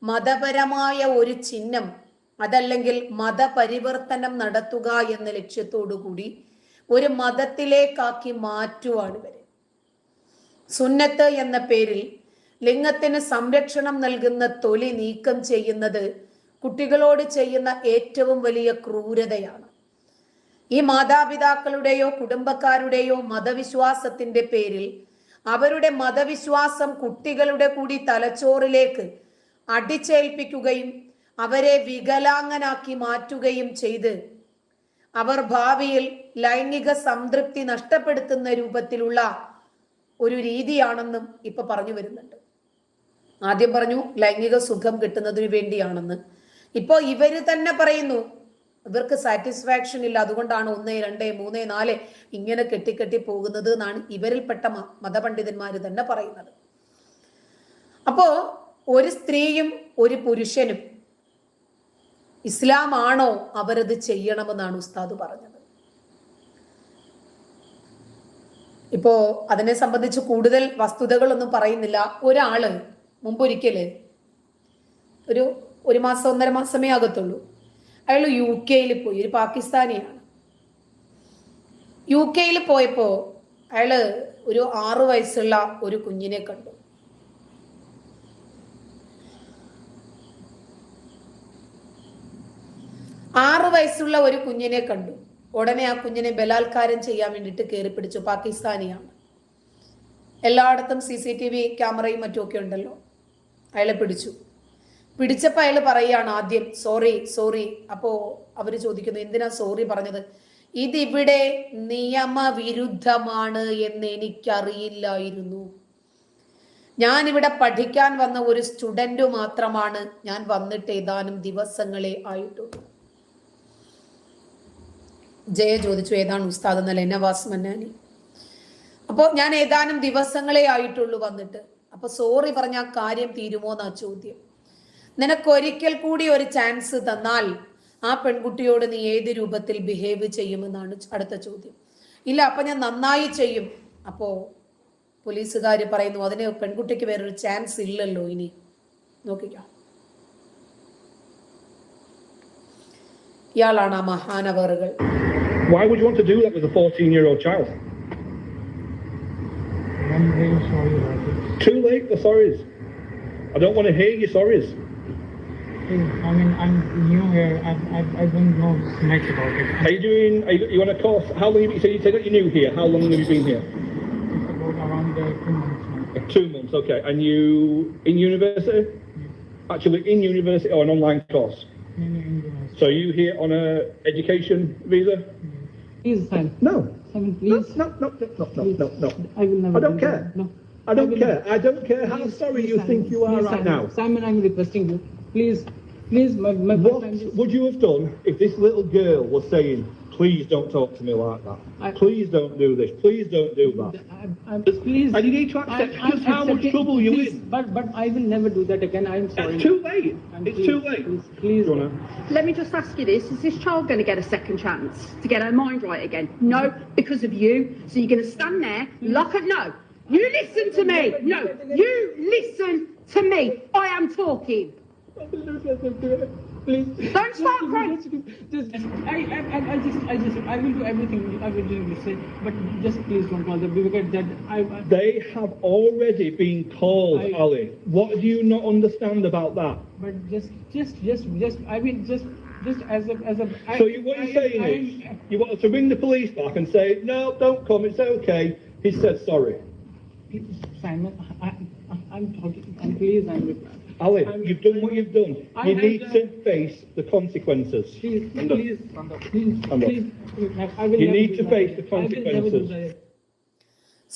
മതപരമായ ഒരു ചിഹ്നം, അതല്ലെങ്കിൽ മതപരിവർത്തനം നടത്തുക എന്ന ലക്ഷ്യത്തോടു കൂടി ഒരു മതത്തിലേക്കാക്കി മാറ്റുവാണ് ഇവര്. സുന്നത്ത് എന്ന പേരിൽ ലിംഗത്തിന് സംരക്ഷണം നൽകുന്ന തൊലി നീക്കം ചെയ്യുന്നത് കുട്ടികളോട് ചെയ്യുന്ന ഏറ്റവും വലിയ ക്രൂരതയാണ്. ഈ മാതാപിതാക്കളുടെയോ കുടുംബക്കാരുടെയോ മതവിശ്വാസത്തിന്റെ പേരിൽ അവരുടെ മതവിശ്വാസം കുട്ടികളുടെ കൂടി തലച്ചോറിലേക്ക് അടിച്ചേൽപ്പിക്കുകയും അവരെ വികലാംഗനാക്കി മാറ്റുകയും ചെയ്ത് അവർ ഭാവിയിൽ ലൈംഗിക സംതൃപ്തി നഷ്ടപ്പെടുത്തുന്ന രൂപത്തിലുള്ള ഒരു രീതിയാണെന്നും ഇപ്പൊ പറഞ്ഞു വരുന്നുണ്ട്. ആദ്യം പറഞ്ഞു ലൈംഗിക സുഖം കിട്ടുന്നതിന് വേണ്ടിയാണെന്ന്. ഇപ്പോ ഇവര് തന്നെ പറയുന്നു ഇവർക്ക് സാറ്റിസ്ഫാക്ഷൻ ഇല്ല, അതുകൊണ്ടാണ് 1, 2, 3, 4 ഇങ്ങനെ കെട്ടിക്കെട്ടി പോകുന്നത് എന്നാണ് ഇവരിൽപ്പെട്ട മതപണ്ഡിതന്മാർ തന്നെ പറയുന്നത്. അപ്പോ ഒരു സ്ത്രീയും ഒരു പുരുഷനും ഇസ്ലാമാണോ അവരത് ചെയ്യണമെന്നാണ് ഉസ്താദ് പറഞ്ഞത്. ഇപ്പോ അതിനെ സംബന്ധിച്ച് കൂടുതൽ വസ്തുതകളൊന്നും പറയുന്നില്ല. ഒരാള് മുമ്പൊരിക്കല് ഒരു മാസം 1.5 മാസമേ ആകത്തുള്ളൂ, അയാൾ UK പോയി, ഒരു പാകിസ്ഥാനിയാണ്. UK പോയപ്പോ അയാള് ഒരു 6 വയസ്സുള്ള ഒരു കുഞ്ഞിനെ കണ്ടു. ഉടനെ ആ കുഞ്ഞിനെ ബലാത്കാരം ചെയ്യാൻ വേണ്ടിയിട്ട് കയറി പിടിച്ചു. പാകിസ്ഥാനിയാണ്, എല്ലായിടത്തും CCTV ക്യാമറയും മറ്റുമൊക്കെ ഉണ്ടല്ലോ. അയാളെ പിടിച്ചപ്പോൾ അയാൾ പറയുകയാണ് ആദ്യം സോറി. അപ്പോ അവര് ചോദിക്കുന്നു എന്തിനാ സോറി പറഞ്ഞത്? ഇതിവിടെ നിയമവിരുദ്ധമാണ് എന്ന് എനിക്കറിയില്ലായിരുന്നു. ഞാനിവിടെ പഠിക്കാൻ വന്ന ഒരു സ്റ്റുഡന്റ് മാത്രമാണ്. ഞാൻ വന്നിട്ട് ഏതാനും ദിവസങ്ങളെ ആയിട്ടുള്ളൂ. ജയ ചോദിച്ചു ഏതാണ് ഉസ്താദ് എന്നല്ല, നവാസ് മന്നാനി. അപ്പോൾ ഞാൻ ഏതാനും ദിവസങ്ങളെ ആയിട്ടുള്ളൂ വന്നിട്ട്. അപ്പൊ സോറി പറഞ്ഞ ആ കാര്യം തീരുമോ എന്നാ ചോദ്യം. നിനക്കൊരിക്കൽ കൂടി ഒരു ചാൻസ് തന്നാൽ ആ പെൺകുട്ടിയോട് നീ ഏത് രൂപത്തിൽ ബിഹേവ് ചെയ്യുമെന്നാണ് അടുത്ത ചോദ്യം. ഇല്ല, അപ്പൊ ഞാൻ നന്നായി ചെയ്യും. അപ്പോ പോലീസുകാർ പറയുന്നു അതിന് പെൺകുട്ടിക്ക് വേറൊരു ചാൻസ് ഇല്ലല്ലോ ഇനി. നോക്കിക്കാം, ഇയാളാണ് ആ മഹാനവറുകൾ. Why would you want to do that with a 14-year-old child? I'm very sorry about it. Too late for sorries. I don't want to hear your sorries. I mean, I'm new here. I don't know much about it. Are you on a course? How long have you said that you're new here? How long have you been here? It's about around 2 months now. 2 months, okay. And you in university? Yeah. Actually in university or an online course? In university. So are you here on a education visa? Please, Simon. No. Simon, please. No. I will never. I don't care. No. I don't care. I don't care how Please, sorry please, you Simon. think you are Please, right Simon. now. Simon, I'm requesting you. Please, my What friend is- would you have done if this little girl was saying, please don't talk to me like that. Please don't do this. Please don't do that. Please. And you need to accept I'm just how much accepting- trouble you're please, in. But I will never do that again. I'm sorry. It's too late. And It's please, too late. Please. Donna. Let me just ask you this. Is this child going to get a second chance to get her mind right again? No, because of you. So you're going to stand there, lock it. No, you listen to me. No, you listen to me. I am talking. Please. Don't start crying. I will do everything. I will do this. But just please don't call them because that They have already been called, Ali. What do you not understand about that? But just I mean just as a So what you're saying is, you want us to ring the police back and say, no, don't come, it's okay. He said sorry. Simon, I'm talking. And please, Ali, you've done what you've done. You need to face the consequences. Please. I will You never need do to that. face the I will never do consequences. that.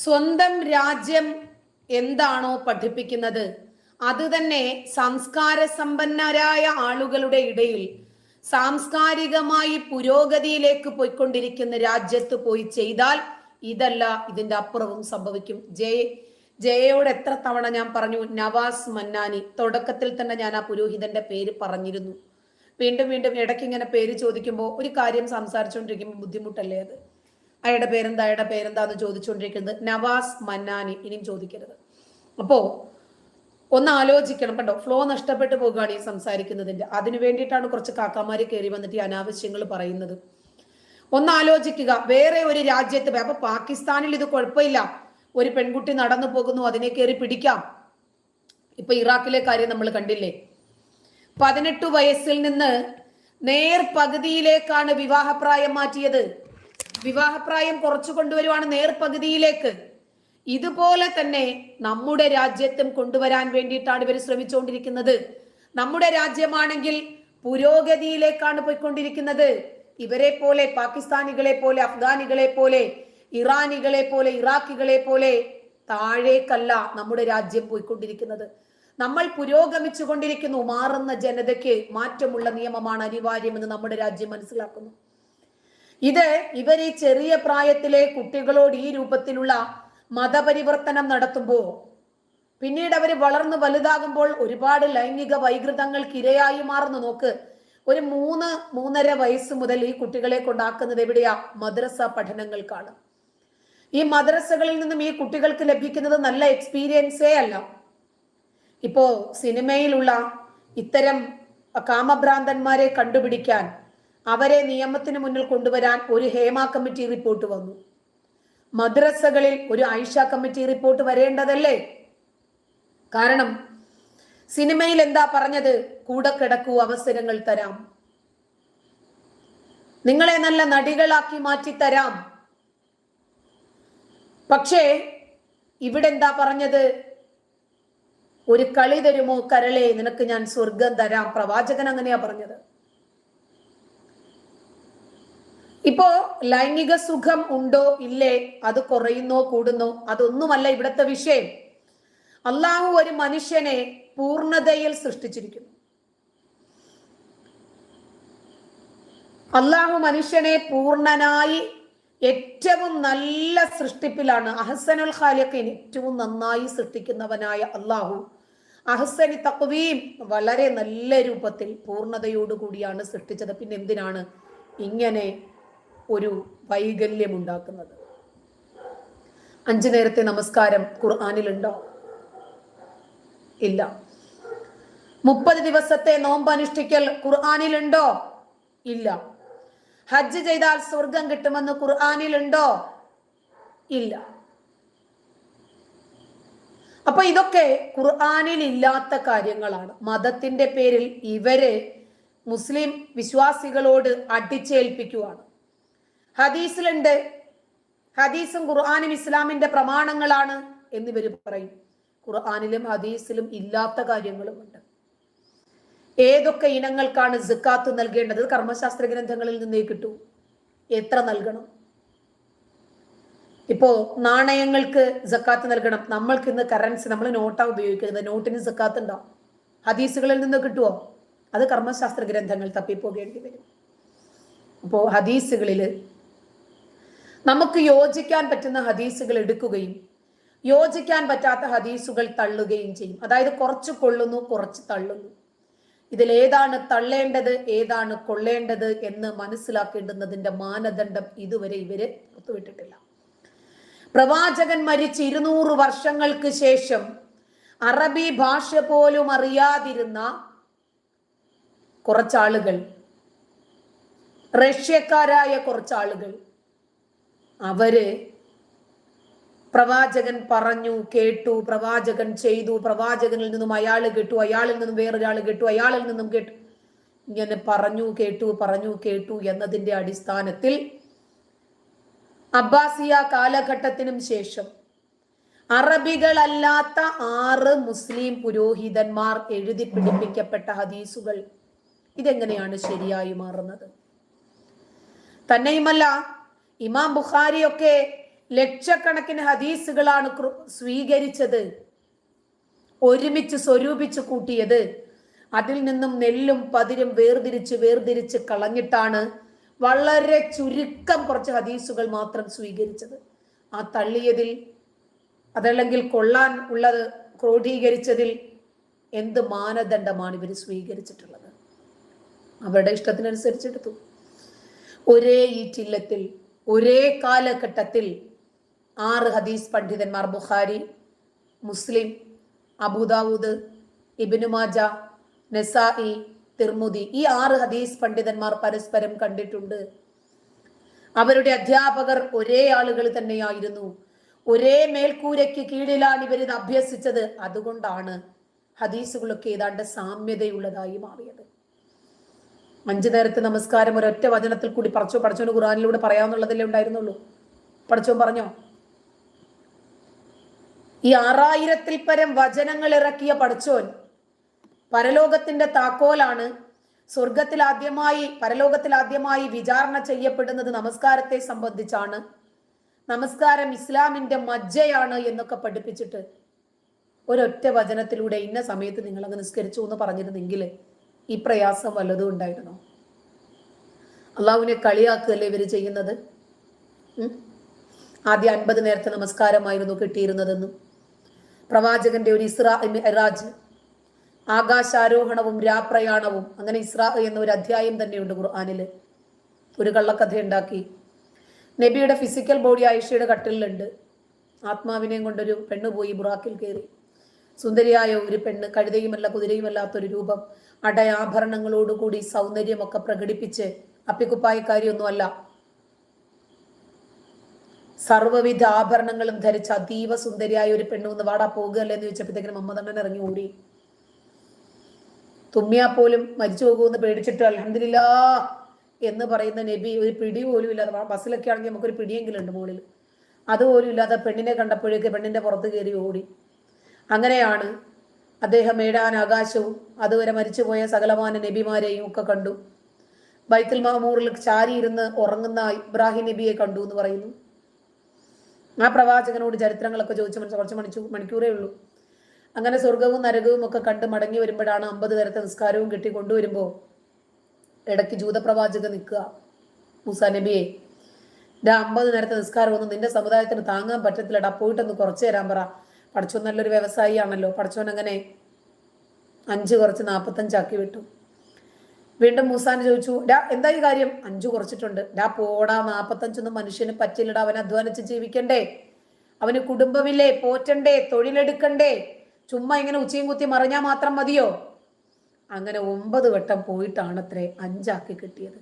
സ്വന്തം രാജ്യം എന്താണോ പഠിപ്പിക്കുന്നത് അത് തന്നെ സംസ്കാര സമ്പന്നരായ ആളുകളുടെ ഇടയിൽ സാംസ്കാരികമായി പുരോഗതിയിലേക്ക് പോയിക്കൊണ്ടിരിക്കുന്ന രാജ്യത്ത് പോയി ചെയ്താൽ ഇതല്ല ഇതിന്റെ അപ്പുറവും സംഭവിക്കും. ജയയോട് എത്ര തവണ ഞാൻ പറഞ്ഞു, നവാസ് മന്നാനി. തുടക്കത്തിൽ തന്നെ ഞാൻ ആ പുരോഹിതന്റെ പേര് പറഞ്ഞിരുന്നു. വീണ്ടും ഇടയ്ക്ക് ഇങ്ങനെ പേര് ചോദിക്കുമ്പോൾ ഒരു കാര്യം സംസാരിച്ചുകൊണ്ടിരിക്കുമ്പോൾ ബുദ്ധിമുട്ടല്ലേ അത്. അയാളുടെ പേരെന്താ എന്ന് ചോദിച്ചുകൊണ്ടിരിക്കുന്നത് നവാസ് മന്നാനി. ഇനിയും ചോദിക്കരുത്. അപ്പോ ഒന്ന് ആലോചിക്കണം. കണ്ടോ, ഫ്ലോ നഷ്ടപ്പെട്ടു പോകുകയാണ് ഈ സംസാരിക്കുന്നതിന്റെ. അതിനു വേണ്ടിയിട്ടാണ് കുറച്ച് കാക്കാമാര് കയറി വന്നിട്ട് ഈ അനാവശ്യങ്ങൾ പറയുന്നത്. ഒന്ന് ആലോചിക്കുക, വേറെ ഒരു രാജ്യത്ത്, അപ്പൊ പാകിസ്ഥാനിൽ ഇത് കുഴപ്പമില്ല, ഒരു പെൺകുട്ടി നടന്നു പോകുന്നു, അതിനെ കയറി പിടിക്കാം. ഇപ്പൊ ഇറാഖിലെ കാര്യം നമ്മൾ കണ്ടില്ലേ, 18 വയസ്സിൽ നിന്ന് നേർപകുതിയിലേക്കാണ് വിവാഹപ്രായം മാറ്റിയത്. വിവാഹപ്രായം കുറച്ചു കൊണ്ടുവരുവാണ് നേർപകുതിയിലേക്ക്. ഇതുപോലെ തന്നെ നമ്മുടെ രാജ്യത്തും കൊണ്ടുവരാൻ വേണ്ടിയിട്ടാണ് ഇവർ ശ്രമിച്ചുകൊണ്ടിരിക്കുന്നത്. നമ്മുടെ രാജ്യമാണെങ്കിൽ പുരോഗതിയിലേക്കാണ് പോയിക്കൊണ്ടിരിക്കുന്നത്. ഇവരെ പോലെ, പാകിസ്ഥാനികളെ പോലെ, അഫ്ഗാനികളെ പോലെ, ഇറാനികളെ പോലെ, ഇറാഖികളെ പോലെ താഴേക്കല്ല നമ്മുടെ രാജ്യം പോയിക്കൊണ്ടിരിക്കുന്നത്. നമ്മൾ പുരോഗമിച്ചു കൊണ്ടിരിക്കുന്നു. മാറുന്ന ജനതയ്ക്ക് മാറ്റമുള്ള നിയമമാണ് അനിവാര്യമെന്ന് നമ്മുടെ രാജ്യം മനസ്സിലാക്കുന്നു. ഇവർ ഈ ചെറിയ പ്രായത്തിലെ കുട്ടികളോട് ഈ രൂപത്തിലുള്ള മതപരിവർത്തനം നടത്തുമ്പോൾ പിന്നീട് അവർ വളർന്നു വലുതാകുമ്പോൾ ഒരുപാട് ലൈംഗിക വൈകൃതങ്ങൾക്ക് ഇരയായി മാറുന്നു. നോക്ക്, ഒരു 3-3.5 വയസ്സ് മുതൽ ഈ കുട്ടികളെ കൊണ്ടാക്കുന്നത് എവിടെയാ? മദ്രസ പഠനങ്ങൾക്കാണ്. ഈ മദ്രസകളിൽ നിന്നും ഈ കുട്ടികൾക്ക് ലഭിക്കുന്നത് നല്ല എക്സ്പീരിയൻസേ അല്ല. ഇപ്പോ സിനിമയിലുള്ള ഇത്തരം കാമഭ്രാന്തന്മാരെ കണ്ടുപിടിക്കാൻ, അവരെ നിയമത്തിന് മുന്നിൽ കൊണ്ടുവരാൻ ഒരു ഹേമ കമ്മിറ്റി റിപ്പോർട്ട് വന്നു. മദ്രസകളിൽ ഒരു ആയിഷ കമ്മിറ്റി റിപ്പോർട്ട് വരേണ്ടതല്ലേ? കാരണം സിനിമയിൽ എന്താ പറഞ്ഞത്? കൂടെ കിടക്കൂ, അവസരങ്ങൾ തരാം, നിങ്ങളെ നല്ല നടികളാക്കി മാറ്റി തരാം. പക്ഷേ ഇവിടെ എന്താ പറഞ്ഞത്? ഒരു കളി തരുമോ കരളെ, നിനക്ക് ഞാൻ സ്വർഗം തരാം. പ്രവാചകൻ അങ്ങനെയാ പറഞ്ഞത്. ഇപ്പോ ലൈംഗിക സുഖം ഉണ്ടോ ഇല്ലേ, അത് കുറയുന്നോ കൂടുന്നോ, അതൊന്നുമല്ല ഇവിടുത്തെ വിഷയം. അള്ളാഹു ഒരു മനുഷ്യനെ പൂർണ്ണതയിൽ സൃഷ്ടിച്ചിരിക്കുന്നു. അള്ളാഹു മനുഷ്യനെ പൂർണ്ണനായി ഏറ്റവും നല്ല സൃഷ്ടിപ്പിലാണ്. അഹ്സനുൽ ഖാലിഖീൻ, ഏറ്റവും നന്നായി സൃഷ്ടിക്കുന്നവനായ അള്ളാഹു അഹ്സനി തഖ്വീം, വളരെ നല്ല രൂപത്തിൽ പൂർണ്ണതയോടുകൂടിയാണ് സൃഷ്ടിച്ചത്. പിന്നെ എന്തിനാണ് ഇങ്ങനെ ഒരു വൈകല്യം ഉണ്ടാക്കുന്നത്? 5 നേരത്തെ നമസ്കാരം ഖുർആനിലുണ്ടോ? ഇല്ല. 30 ദിവസത്തെ നോമ്പ് അനുഷ്ഠിക്കൽ ഖുർആനിലുണ്ടോ? ഇല്ല. ഹജ്ജ് ചെയ്താൽ സ്വർഗം കിട്ടുമെന്ന് ഖുർആനിലുണ്ടോ? ഇല്ല. അപ്പൊ ഇതൊക്കെ ഖുർആനിൽ ഇല്ലാത്ത കാര്യങ്ങളാണ്. മതത്തിന്റെ പേരിൽ ഇവര് മുസ്ലിം വിശ്വാസികളോട് അടിച്ചേൽപ്പിക്കുകയാണ്. ഹദീസിലുണ്ട്, ഹദീസും ഖുർആനും ഇസ്ലാമിന്റെ പ്രമാണങ്ങളാണ് എന്നിവർ പറയും. ഖുർആനിലും ഹദീസിലും ഇല്ലാത്ത കാര്യങ്ങളുമുണ്ട്. ഏതൊക്കെ ഇനങ്ങൾക്കാണ് സക്കാത്ത് നൽകേണ്ടത്? കർമ്മശാസ്ത്ര ഗ്രന്ഥങ്ങളിൽ നിന്നേ കിട്ടൂ. എത്ര നൽകണം? ഇപ്പോ നാണയങ്ങൾക്ക് സക്കാത്ത് നൽകണം. നമ്മൾക്ക് ഇന്ന് കറൻസി, നമ്മൾ നോട്ടാ ഉപയോഗിക്കുന്നത്, നോട്ടിന് സക്കാത്ത് ഉണ്ടോ? ഹദീസുകളിൽ നിന്ന് കിട്ടുമോ? അത് കർമ്മശാസ്ത്ര ഗ്രന്ഥങ്ങൾ തപ്പിപ്പോകേണ്ടി വരും. അപ്പോ ഹദീസുകളില് നമുക്ക് യോജിക്കാൻ പറ്റുന്ന ഹദീസുകൾ എടുക്കുകയും യോജിക്കാൻ പറ്റാത്ത ഹദീസുകൾ തള്ളുകയും ചെയ്യും. അതായത് കുറച്ച് കൊള്ളുന്നു, കുറച്ച് തള്ളുന്നു. ഇതിലേതാണ് തള്ളേണ്ടത്, ഏതാണ് കൊള്ളേണ്ടത് എന്ന് മനസ്സിലാക്കേണ്ടുന്നതിന്റെ മാനദണ്ഡം ഇതുവരെ ഇവര് പുറത്തുവിട്ടിട്ടില്ല. പ്രവാചകൻ മരിച്ച് 200 വർഷങ്ങൾക്ക് ശേഷം അറബി ഭാഷ പോലും അറിയാതിരുന്ന കുറച്ചാളുകൾ, റഷ്യക്കാരായ കുറച്ചാളുകൾ, അവര് പ്രവാചകൻ പറഞ്ഞു കേട്ടു, പ്രവാചകൻ ചെയ്തു, പ്രവാചകനിൽ നിന്നും അയാൾ കേട്ടു, അയാളിൽ നിന്നും വേറൊരാൾ കേട്ടു, അയാളിൽ നിന്നും കേട്ടു, ഇങ്ങനെ പറഞ്ഞു കേട്ടു എന്നതിന്റെ അടിസ്ഥാനത്തിൽ അബ്ബാസിയ കാലഘട്ടത്തിനും ശേഷം അറബികളല്ലാത്ത 6 മുസ്ലിം പുരോഹിതന്മാർ എഴുതി പിടിപ്പിക്കപ്പെട്ട ഹദീസുകൾ. ഇതെങ്ങനെയാണ് ശരിയായി മാറുന്നത്? തന്നെയുമല്ല, ഇമാം ബുഖാരിയൊക്കെ ലക്ഷക്കണക്കിന് ഹദീസുകളാണ് സ്വീകരിച്ചത്, ഒരുമിച്ച് സ്വരൂപിച്ച് കൂട്ടിയത്. അതിൽ നിന്നും നെല്ലും പതിരും വേർതിരിച്ച് കളഞ്ഞിട്ടാണ് വളരെ ചുരുക്കം കുറച്ച് ഹദീസുകൾ മാത്രം സ്വീകരിച്ചത്. ആ തള്ളിയതിൽ, അതല്ലെങ്കിൽ കൊള്ളാൻ ഉള്ളത് ക്രോഡീകരിച്ചതിൽ എന്ത് മാനദണ്ഡമാണ് ഇവർ സ്വീകരിച്ചിട്ടുള്ളത്? അവരുടെ ഇഷ്ടത്തിനനുസരിച്ചെടുത്തു. ഒരേ ഈറ്റില്ലത്തിൽ ഒരേ കാലഘട്ടത്തിൽ 6 ഹദീസ് പണ്ഡിതന്മാർ, ബുഖാരി, മുസ്ലിം, അബൂദാവൂദ്, ഇബ്നു മാജ, നസായി, തിർമുദി, ഈ 6 ഹദീസ് പണ്ഡിതന്മാർ പരസ്പരം കണ്ടിട്ടുണ്ട്. അവരുടെ അധ്യാപകർ ഒരേ ആളുകൾ തന്നെയായിരുന്നു. ഒരേ മേൽക്കൂരയ്ക്ക് കീഴിലാണ് ഇവരിത് അഭ്യസിച്ചത്. അതുകൊണ്ടാണ് ഹദീസുകളൊക്കെ ഏതാണ്ട് സാമ്യതയുള്ളതായി മാറിയത്. 5 നേരത്തെ നമസ്കാരം ഒരൊറ്റ വചനത്തിൽ കൂടി പഠിച്ചോന് ഖുർആനിലൂടെ പറയാവുന്നുള്ളതല്ലേ ഉണ്ടായിരുന്നുള്ളൂ. പഠിച്ചോൻ പറഞ്ഞോ? ഈ 6000-ൽ പരം വചനങ്ങൾ ഇറക്കിയ പഠിച്ചോൻ പരലോകത്തിന്റെ താക്കോലാണ്. പരലോകത്തിൽ ആദ്യമായി വിചാരണ ചെയ്യപ്പെടുന്നത് നമസ്കാരത്തെ സംബന്ധിച്ചാണ്. നമസ്കാരം ഇസ്ലാമിന്റെ മജ്ജയാണ് എന്നൊക്കെ പഠിപ്പിച്ചിട്ട് ഒരൊറ്റ വചനത്തിലൂടെ ഇന്ന സമയത്ത് നിങ്ങൾ അങ്ങ് നിസ്കരിച്ചു എന്ന് പറഞ്ഞിരുന്നെങ്കിൽ ഈ പ്രയാസം വല്ലതും ഉണ്ടായിരുന്നോ? അള്ളാഹുവിനെ കളിയാക്കുകയല്ലേ ഇവർ ചെയ്യുന്നത്? ആദ്യം 50 നേരത്തെ നമസ്കാരമായിരുന്നു കിട്ടിയിരുന്നതെന്നും പ്രവാചകന്റെ ഒരു ഇസ്രാ മിഅ്റാജ്, ആകാശാരോഹണവും രാപ്രയാണവും, അങ്ങനെ ഇസ്രാ എന്ന ഒരു അധ്യായം തന്നെയുണ്ട് ഖുർആനിൽ. ഒരു കള്ളക്കഥ ഉണ്ടാക്കി. നബിയുടെ ഫിസിക്കൽ ബോഡി ആയിഷയുടെ കട്ടിലുണ്ട്. ആത്മാവിനെയും കൊണ്ടൊരു പെണ്ണ് പോയി ബുറാക്കിൽ കയറി. സുന്ദരിയായ ഒരു പെണ്ണ്, കഴുതയുമല്ല കുതിരയുമല്ലാത്തൊരു രൂപം, അടയാഭരണങ്ങളോടുകൂടി സൗന്ദര്യമൊക്കെ പ്രകടിപ്പിച്ച്, അപ്പിക്കുപ്പായക്കാരിയൊന്നുമല്ല, സർവ്വവിധ ആഭരണങ്ങളും ധരിച്ച് അതീവ സുന്ദരിയായ ഒരു പെണ്ണു ഒന്ന് വാടാ പോകുകയല്ലേ എന്ന് ചോദിച്ചപ്പോഴത്തേക്കിനും മമ്മദണ്ണൻ ഇറങ്ങി ഓടി. തുമ്മിയാ പോലും മരിച്ചു പോകുമെന്ന് പേടിച്ചിട്ട് അൽഹംദുലില്ലാ എന്ന് പറയുന്ന നബി ഒരു പിടി പോലും ഇല്ലാതെ, ബസ്സിലൊക്കെ ആണെങ്കിൽ നമുക്കൊരു പിടിയെങ്കിലും ഉണ്ട് മുകളിൽ, അതുപോലും ഇല്ലാതെ പെണ്ണിനെ കണ്ടപ്പോഴേക്ക് പെണ്ണിന്റെ പുറത്ത് കയറി ഓടി. അങ്ങനെയാണ് അദ്ദേഹം 7 ആകാശവും അതുവരെ മരിച്ചുപോയ സകലമാന നബിമാരെയും ഒക്കെ കണ്ടു. ബൈത്തുൽ മഅമൂറിൽ ചാരി ഇരുന്ന് ഉറങ്ങുന്ന ഇബ്രാഹിം നബിയെ കണ്ടു എന്ന് പറയുന്നു. ആ പ്രവാചകനോട് ചരിത്രങ്ങളൊക്കെ ചോദിച്ചു കുറച്ച് മണിക്കൂറേ ഉള്ളൂ. അങ്ങനെ സ്വർഗവും നരകവും ഒക്കെ കണ്ട് മടങ്ങി വരുമ്പോഴാണ് 50 നേരത്തെ നിസ്കാരവും കിട്ടി കൊണ്ടുവരുമ്പോൾ ഇടയ്ക്ക് ജൂതപ്രവാചകൻ നിൽക്കുക. മൂസാ നബിയെ, 50 നേരത്തെ നിസ്കാരം ഒന്നും നിന്റെ സമുദായത്തിന് താങ്ങാൻ പറ്റത്തില്ലടാ, പോയിട്ടൊന്ന് കുറച്ച് തരാൻ പറ. പഠിച്ചോൻ നല്ലൊരു വ്യവസായി ആണല്ലോ. പഠിച്ചോൻ അങ്ങനെ 5 കുറച്ച് 45 ആക്കി വിട്ടു. വീണ്ടും മൂസാന് ചോദിച്ചു, എന്താ ഈ കാര്യം? 5 കുറച്ചിട്ടുണ്ട്. പോടാ, 45 മനുഷ്യന് പറ്റില്ലടാ, അവൻ അധ്വാനിച്ച് ജീവിക്കണ്ടേ, അവന് കുടുംബമില്ലേ, പോറ്റണ്ടേ, തൊഴിലെടുക്കണ്ടേ, ചുമ്മാ ഇങ്ങനെ ഉച്ചയും കുത്തി മറിഞ്ഞാൽ മാത്രം മതിയോ? അങ്ങനെ 9 വട്ടം പോയിട്ടാണ് അത്രേ 5 ആക്കി കിട്ടിയത്.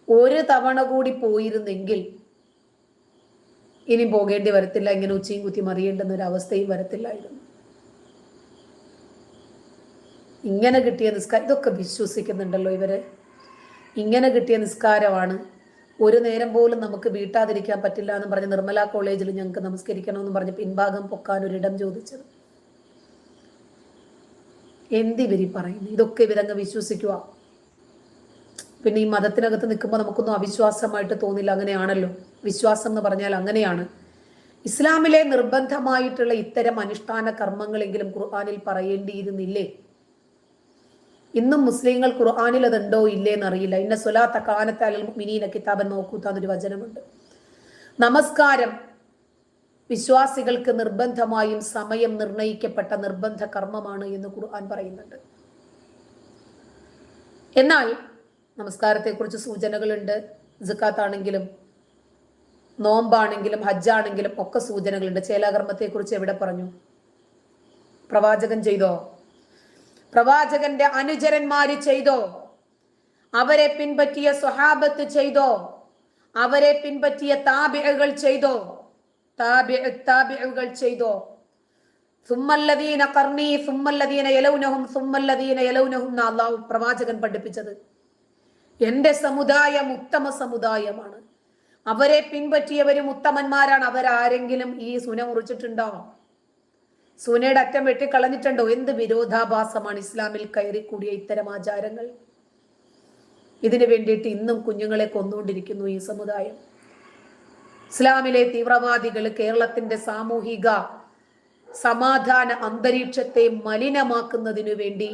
ഒരു തവണ കൂടി പോയിരുന്നെങ്കിൽ ഇനി പോകേണ്ടി വരത്തില്ല, ഇങ്ങനെ ഉച്ചയും കുത്തി മറിയേണ്ടുന്ന ഒരു അവസ്ഥയും വരത്തില്ലായിരുന്നു. ഇങ്ങനെ കിട്ടിയ നിസ്കാരം, ഇതൊക്കെ വിശ്വസിക്കുന്നുണ്ടല്ലോ ഇവര്. ഇങ്ങനെ കിട്ടിയ നിസ്കാരമാണ്. ഒരു നേരം പോലും നമുക്ക് വീട്ടാതിരിക്കാൻ പറ്റില്ല എന്ന് പറഞ്ഞ് നിർമ്മല കോളേജിൽ ഞങ്ങൾക്ക് നമസ്കരിക്കണമെന്ന് പറഞ്ഞ് പിൻഭാഗം പൊക്കാൻ ഒരിടം ചോദിച്ചത്. എന്തിവരി പറയുന്നു? ഇതൊക്കെ ഇവരങ്ങ് വിശ്വസിക്കുക. പിന്നെ ഈ മതത്തിനകത്ത് നിൽക്കുമ്പോൾ നമുക്കൊന്നും അവിശ്വാസമായിട്ട് തോന്നില്ല. അങ്ങനെയാണല്ലോ, വിശ്വാസം എന്ന് പറഞ്ഞാൽ അങ്ങനെയാണ്. ഇസ്ലാമിലെ നിർബന്ധമായിട്ടുള്ള ഇത്തരം അനുഷ്ഠാന കർമ്മങ്ങളെങ്കിലും ഖുർആനിൽ പറയേണ്ടിയിരുന്നില്ലേ? ഇന്നും മുസ്ലിങ്ങൾ ഖുർആനിൽ അതുണ്ടോ ഇല്ലേന്ന് അറിയില്ല. ഇന്ന സ്വലാത്ത കാനത്ത് അലൽ മുഅ്മിനീന കിതാബൻ മൗഖൂത്ത എന്നൊരു വചനമുണ്ട്. നമസ്കാരം വിശ്വാസികൾക്ക് നിർബന്ധമായും സമയം നിർണയിക്കപ്പെട്ട നിർബന്ധ കർമ്മമാണ് എന്ന് ഖുർആൻ പറയുന്നുണ്ട്. എന്നാൽ നമസ്കാരത്തെക്കുറിച്ച് സൂചനകളുണ്ട്. സകാത്താണെങ്കിലും നോമ്പാണെങ്കിലും ഹജ്ജാണെങ്കിലും ഒക്കെ സൂചനകളുണ്ട്. ചേലാകർമ്മത്തെക്കുറിച്ച് എവിടെ പറഞ്ഞു? പ്രവാചകൻ ചെയ്തോ? പ്രവാചകന്റെ അനുചരന്മാര് ചെയ്തോ? അവരെ പിൻപറ്റിയ സ്വഹാബത്ത് ചെയ്തോ? അവരെ പിൻപറ്റിയ താബിഉകൾ ചെയ്തോ? താബിഉകൾ ചെയ്തോ? സുമ്മല്ലദീന ഖർനി സുമ്മല്ലദീന യലൗനഹും സുമ്മല്ലദീന യലൗനഹും എന്ന് അല്ലാഹു പ്രവാചകൻ പഠിപ്പിച്ചത്. എന്റെ സമുദായം ഉത്തമ സമുദായമാണ്, അവരെ പിൻപറ്റിയവരും ഉത്തമന്മാരാണ്. അവരാരെങ്കിലും ഈ സുന മുറിച്ചിട്ടുണ്ടോ? സുനയുടെ അറ്റം വെട്ടിക്കളഞ്ഞിട്ടുണ്ടോ? എന്ത് വിരോധാഭാസമാണ് ഇസ്ലാമിൽ കയറിക്കൂടിയ ഇത്തരം ആചാരങ്ങൾ. ഇതിനു വേണ്ടിയിട്ട് ഇന്നും കുഞ്ഞുങ്ങളെ കൊന്നുകൊണ്ടിരിക്കുന്നു ഈ സമുദായം. ഇസ്ലാമിലെ തീവ്രവാദികൾ കേരളത്തിന്റെ സാമൂഹിക സമാധാന അന്തരീക്ഷത്തെ മലിനമാക്കുന്നതിനു വേണ്ടി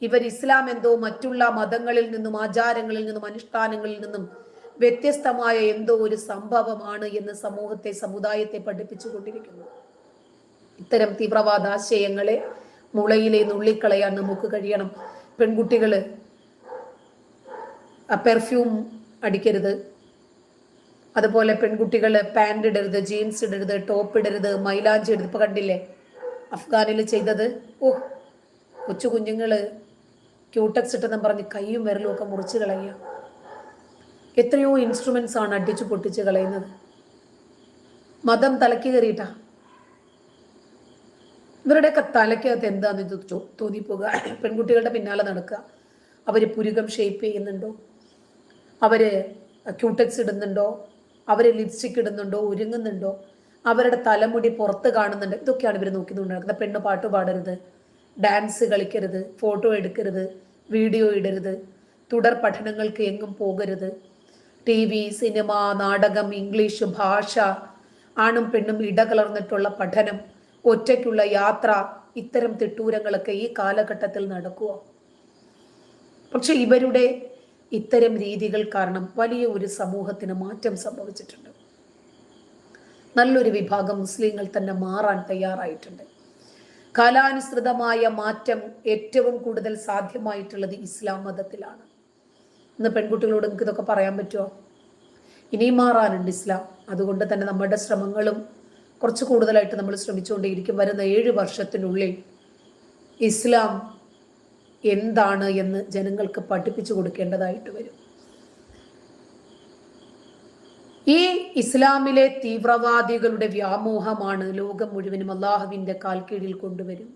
ഇവർ ഇസ്ലാം എന്തോ മറ്റുള്ള മതങ്ങളിൽ നിന്നും ആചാരങ്ങളിൽ നിന്നും അനുഷ്ഠാനങ്ങളിൽ നിന്നും വ്യത്യസ്തമായ എന്തോ ഒരു സംഭവമാണ് എന്ന് സമൂഹത്തെ സമുദായത്തെ പഠിപ്പിച്ചുകൊണ്ടിരിക്കുന്നു. ഇത്തരം തീവ്രവാദ ആശയങ്ങളെ മുളയിലെ നുള്ളിക്കളയാൻ നമുക്ക് കഴിയണം. പെൺകുട്ടികള് പെർഫ്യൂം അടിക്കരുത്, അതുപോലെ പെൺകുട്ടികൾ പാൻറ് ഇടരുത്, ജീൻസ് ഇടരുത്, ടോപ്പ് ഇടരുത്, മൈലാഞ്ചി ഇടരുത്. ഇപ്പൊ കണ്ടില്ലേ അഫ്ഗാനിൽ ചെയ്തത്? കൊച്ചു കുഞ്ഞുങ്ങള് ക്യൂടെക്സ് ഇട്ടെന്ന് പറഞ്ഞ് കൈയും വിരലും ഒക്കെ മുറിച്ച് കളയുക. എത്രയോ ഇൻസ്ട്രുമെന്റ്സ് ആണ് അടിച്ചു പൊട്ടിച്ച് കളയുന്നത്. മതം തലയ്ക്ക് കയറിയിട്ടാ. ഇവരുടെയൊക്കെ തലയ്ക്കകത്ത് എന്താന്ന് ഇത് തോന്നിപ്പോകുക. പെൺകുട്ടികളുടെ പിന്നാലെ നടക്കുക. അവര് പുരുകം ഷേപ്പ് ചെയ്യുന്നുണ്ടോ? അവര് ക്യൂടെക്സ് ഇടുന്നുണ്ടോ? അവര് ലിപ്സ്റ്റിക് ഇടുന്നുണ്ടോ? ഒരുങ്ങുന്നുണ്ടോ? അവരുടെ തലമുടി പുറത്ത് കാണുന്നുണ്ട്. ഇതൊക്കെയാണ് ഇവർ നോക്കിക്കൊണ്ട് നടക്കുന്നത്. പെണ്ണ് പാട്ട് പാടരുത്, ഡാൻസ് കളിക്കരുത്, ഫോട്ടോ എടുക്കരുത്, വീഡിയോ ഇടരുത്, തുടർ പഠനങ്ങൾക്ക് എങ്ങും പോകരുത്, TV, സിനിമ, നാടകം, ഇംഗ്ലീഷ് ഭാഷ, ആണും പെണ്ണും ഇടകലർന്നിട്ടുള്ള പഠനം, ഒറ്റയ്ക്കുള്ള യാത്ര, ഇത്തരം തിട്ടൂരങ്ങളൊക്കെ ഈ കാലഘട്ടത്തിൽ നടക്കുക. പക്ഷെ ഇവരുടെ ഇത്തരം രീതികൾ കാരണം വലിയ ഒരു സമൂഹത്തിന് മാറ്റം സംഭവിച്ചിട്ടുണ്ട്. നല്ലൊരു വിഭാഗം മുസ്ലിങ്ങൾ തന്നെ മാറാൻ തയ്യാറായിട്ടുണ്ട്. കാലാനുസൃതമായ മാറ്റം ഏറ്റവും കൂടുതൽ സാധ്യമായിട്ടുള്ളത് ഇസ്ലാം മതത്തിലാണ്. ഇന്ന് പെൺകുട്ടികളോട് നിങ്ങൾക്ക് ഇതൊക്കെ പറയാൻ പറ്റുമോ? ഇനിയും മാറാനുണ്ട് ഇസ്ലാം. അതുകൊണ്ട് തന്നെ നമ്മുടെ ശ്രമങ്ങളും കുറച്ച് കൂടുതലായിട്ട് നമ്മൾ ശ്രമിച്ചുകൊണ്ടേയിരിക്കും. വരുന്ന 7 വർഷത്തിനുള്ളിൽ ഇസ്ലാം എന്താണ് എന്ന് ജനങ്ങൾക്ക് പഠിപ്പിച്ചു കൊടുക്കേണ്ടതായിട്ട് വരും. ഈ ഇസ്ലാമിലെ തീവ്രവാദികളുടെ വ്യാമോഹമാണ് ലോകം മുഴുവനും അള്ളാഹുവിന്റെ കാൽക്കീഴിൽ കൊണ്ടുവരും.